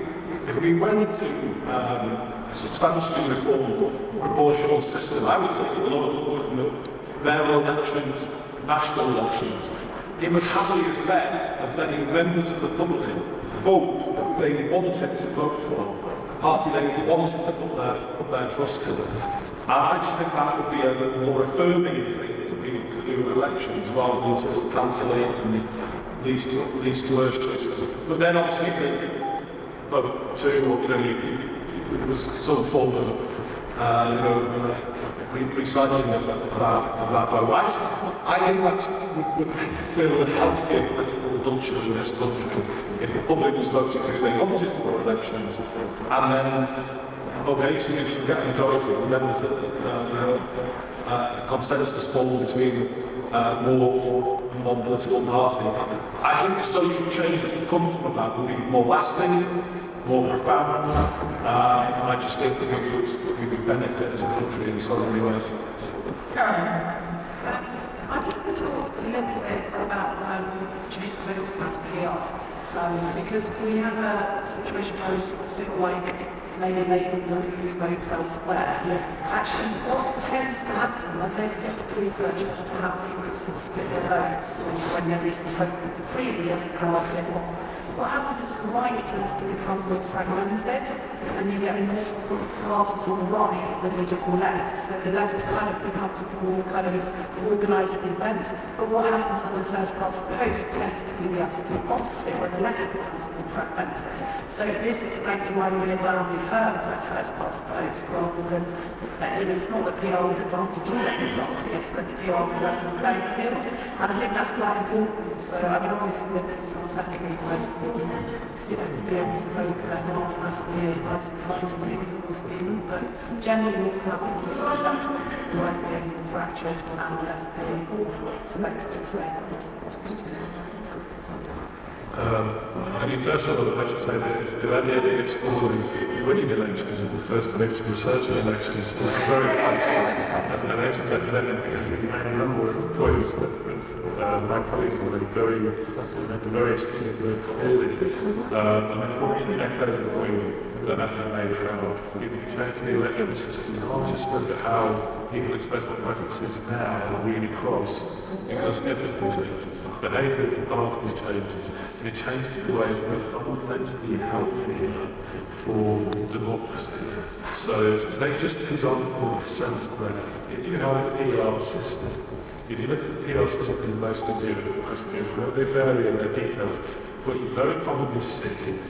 if we went to a substantially reformed proportional system, I would say for the local government, mayoral elections, national elections, it would have the effect of letting members of the public vote for who they wanted to vote for, the party they wanted to put their trust in. And I just think that would be a more affirming thing for people to do in elections rather than sort of calculate and least worst choices. But then obviously if they vote to, it was some form of recycling of that vote. I think that would build a healthier political culture in this country if the public was voting who they wanted for elections, and then okay, so maybe you can get a majority, and then there's a consensus formed between more than one political party. I think the social change that would come from that would be more lasting, more profound, and I just think that we would benefit as a country in so many ways. Karen? I just want to talk a little bit about change of votes about PR, because we have a situation where we sort of feel like maybe Labour will use votes elsewhere. Actually, what tends to happen, I don't get to research as to how people sort of split their votes when they can vote freely as to how they want. What happens is the right tends to become more fragmented, and you get more parties on the right than you do on the left. So the left kind of becomes more kind of organised events. But what happens on the first past the post tends to be the absolute opposite, where the left becomes more fragmented. So this explains why we rarely heard about first past the post rather than, it's not the PR advantage of the party, it's the PR playing field. And I think that's quite important. So I mean, obviously, it's unsettling when be able to vote there more and be a nice exciting thing for speaking, but generally what happens is the sentiment of the right being fractured and the left being awful to make it safe. I mean, first of all, I'd like to say that if the idea that it's all of winning elections and the first to move to research elections is very important as an elections academic, because it made a number of points that my colleagues made very astutely, very clearly. I mean, I want to echo the point that Nathan made around if you change the electoral system, you can't just look at how people express their preferences now and really cross, because everything changes. The behaviour of the parties changes, and it changes in ways that are fundamentally healthy for democracy. So it's not just example of the sense left. If you have a PR system, if you look at the PR system in most of Europe, they vary in their details. What you very commonly see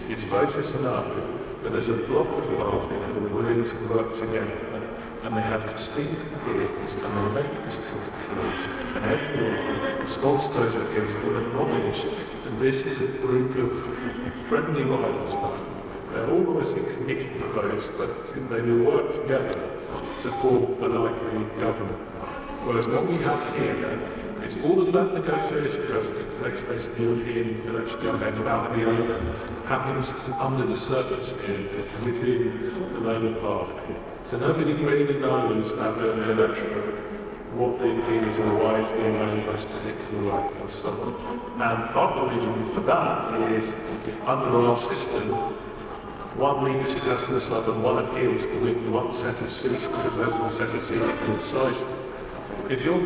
is voters know but there's a block of parties that are willing to work together, and they have distinct appeals, and they make distinct appeals, and everyone responds to those appeals with the knowledge that this is a group of friendly rivals. They're all obviously committed to votes, but they will work together to form a likely government. Whereas what we have here is all of that negotiation process that takes place in European election campaigns about the Open happens under the surface here, within the Labour Party. So nobody really knows at the electorate what the appeal is or why it's being run in this particular way and so on. And part of the reason for that is, under our system, one leadership has to decide on one appeal to win one set of seats, because those are the set of seats that are decisive. If you're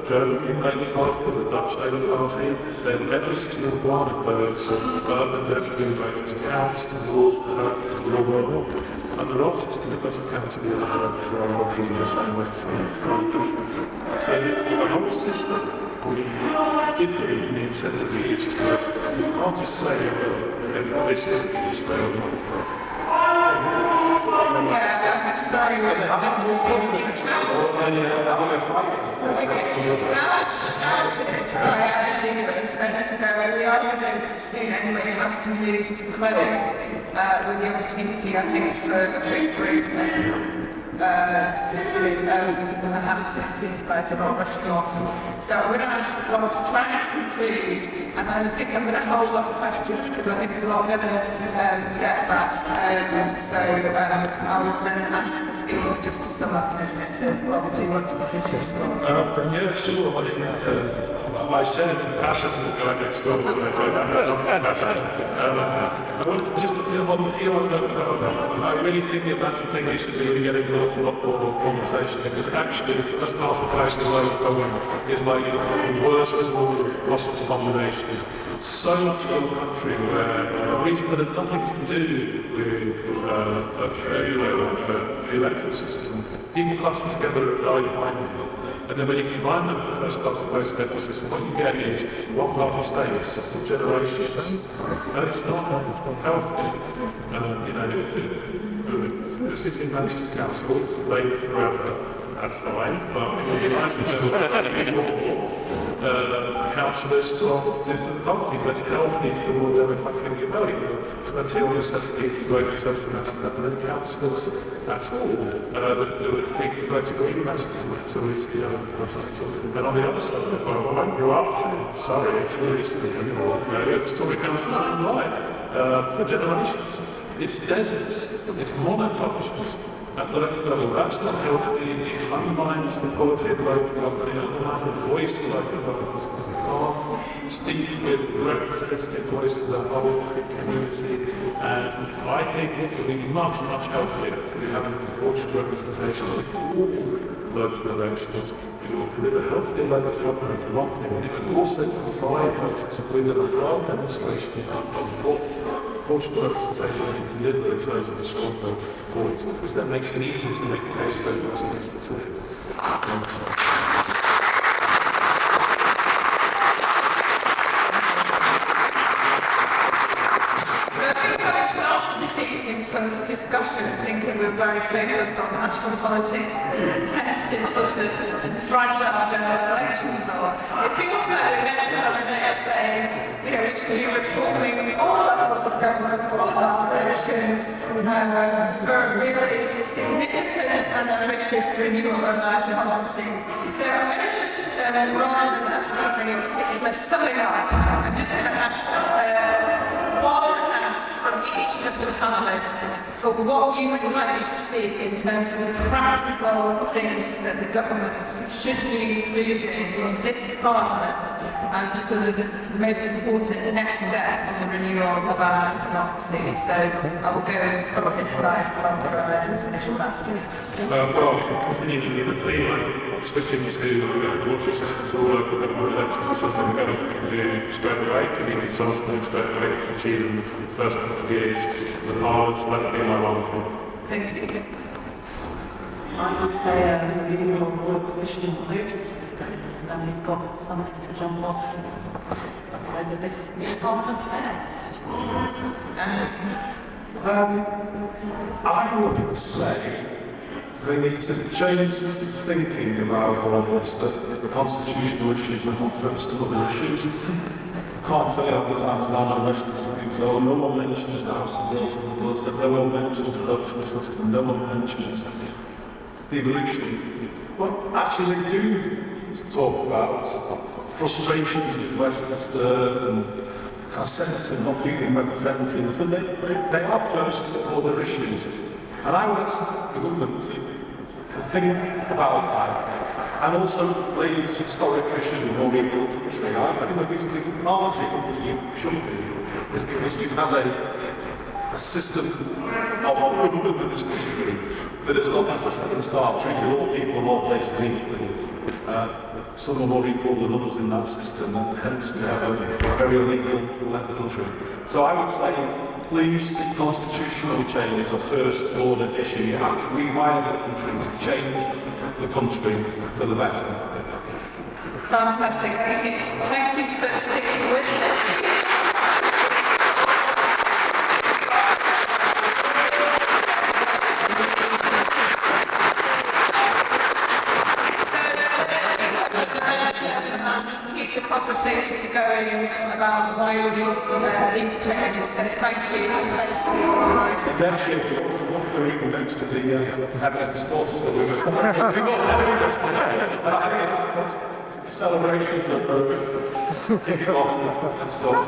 German Labour Party or the Dutch Labour Party, then every single one of those urban left-wing voters counts towards the total for your vote. Under our system, it doesn't count towards the total for our vote in the same way. So the whole system will be different in the incentives it gives to voters. You can't just say, this is this way. Yeah, I'm sorry. Okay, now shout it, anyways, and we are going to soon anyway have to move to close with the opportunity, I think, for a quick break and perhaps if these guys are not rushing off. So I'm going to ask Rob to try and conclude, and I think I'm going to hold off questions because I think we're not going to get that. So I'll then ask the speakers just to sum up. So Rob, do you want to finish as well? Yeah, sure. I mean, my shared passion for going next door. I wanted to just put on here on I really think that that's the thing we should be getting an awful lot more conversation, because actually the first part of the place the Labour government is like the worst of all possible combinations. So much of the country where the reason that had nothing to do with the electoral system, people cluster together and die behind it. And then when you combine them with the first part of the post-electoral system, what you get is one-party states for generations. And it's not healthy. The city in Manchester Council, Labour forever, that's fine, but it would be nice to know councillors from different parties. That's healthy for democratic debate. 20 or 70 people voting Manchester, and then councillors at all. The people voting Green Manchester, so it's, and on the other side of the world, I grew up in Surrey, it's recently, it was Tory councillors online for generations. It's deserts, it's monocultures. At the local level, that's not healthy. It undermines the quality of the local government, it undermines the voice of local government because we can't speak with a representative voice for the whole community. And I think it would be much, much healthier to be having proportional representation in all local elections. It would deliver healthier local government for one thing, and it would also provide voters with a broad demonstration of what proportional representation can deliver in terms of a stronger voice, because that makes it easier to make the case for everyone else to it. Some discussion, thinking we're very focused on national politics, the tentative sort of and fragile general election result. It feels like we're meant to have a day saying, we should be reforming all levels of government, all of our elections, for a really significant and ambitious renewal of our democracy. So I'm going to just, rather than asking for any particular summing up, I'm just going to ask from each of the panelists for what you would like to see in terms of practical things that the government should be including in this Parliament as the sort of most important next step in the renewal of our democracy. So I will go from this side and finish with that. Well, continuing the theme, I think switching to proportional systems for local government elections is something the government can do straight away, community something straight away, achieve in the first couple of years. The Parliament's let it be my one thing. Thank you. I would say a review of the Royal Commission voting system, and then we've got something to jump off whether this Parliament next. I would say they need to change thinking about all of this, that the constitutional issues are not first to other issues. I can't tell you how many times now Westminster things, no one mentions the House of Lords on the doorstep, no one mentions the voting system, no one mentions the evolution. Well, actually they do talk about frustrations with Westminster and kind of sense of not feeling represented. So they are first order issues. And I would ask the government to think about that. And also lay this historic issue of more equal country. I think the reason we aren't equal as we should be is because we've had a system of government in this country that has got, as I said at the start, treated all people in all places equally. Some are more equal than others in that system, and hence we have a very unequal country. So I would say, please, constitutional change is a first order issue. You have to rewire the country to change the country for the better. Fantastic. I think thank you for sticking with this. Keep the conversation going about why we need these changes. So thank you. Thanks for your advice. It's actually the equal next to the Everton supporters that we were and I think it's celebrations of kicking off and stuff.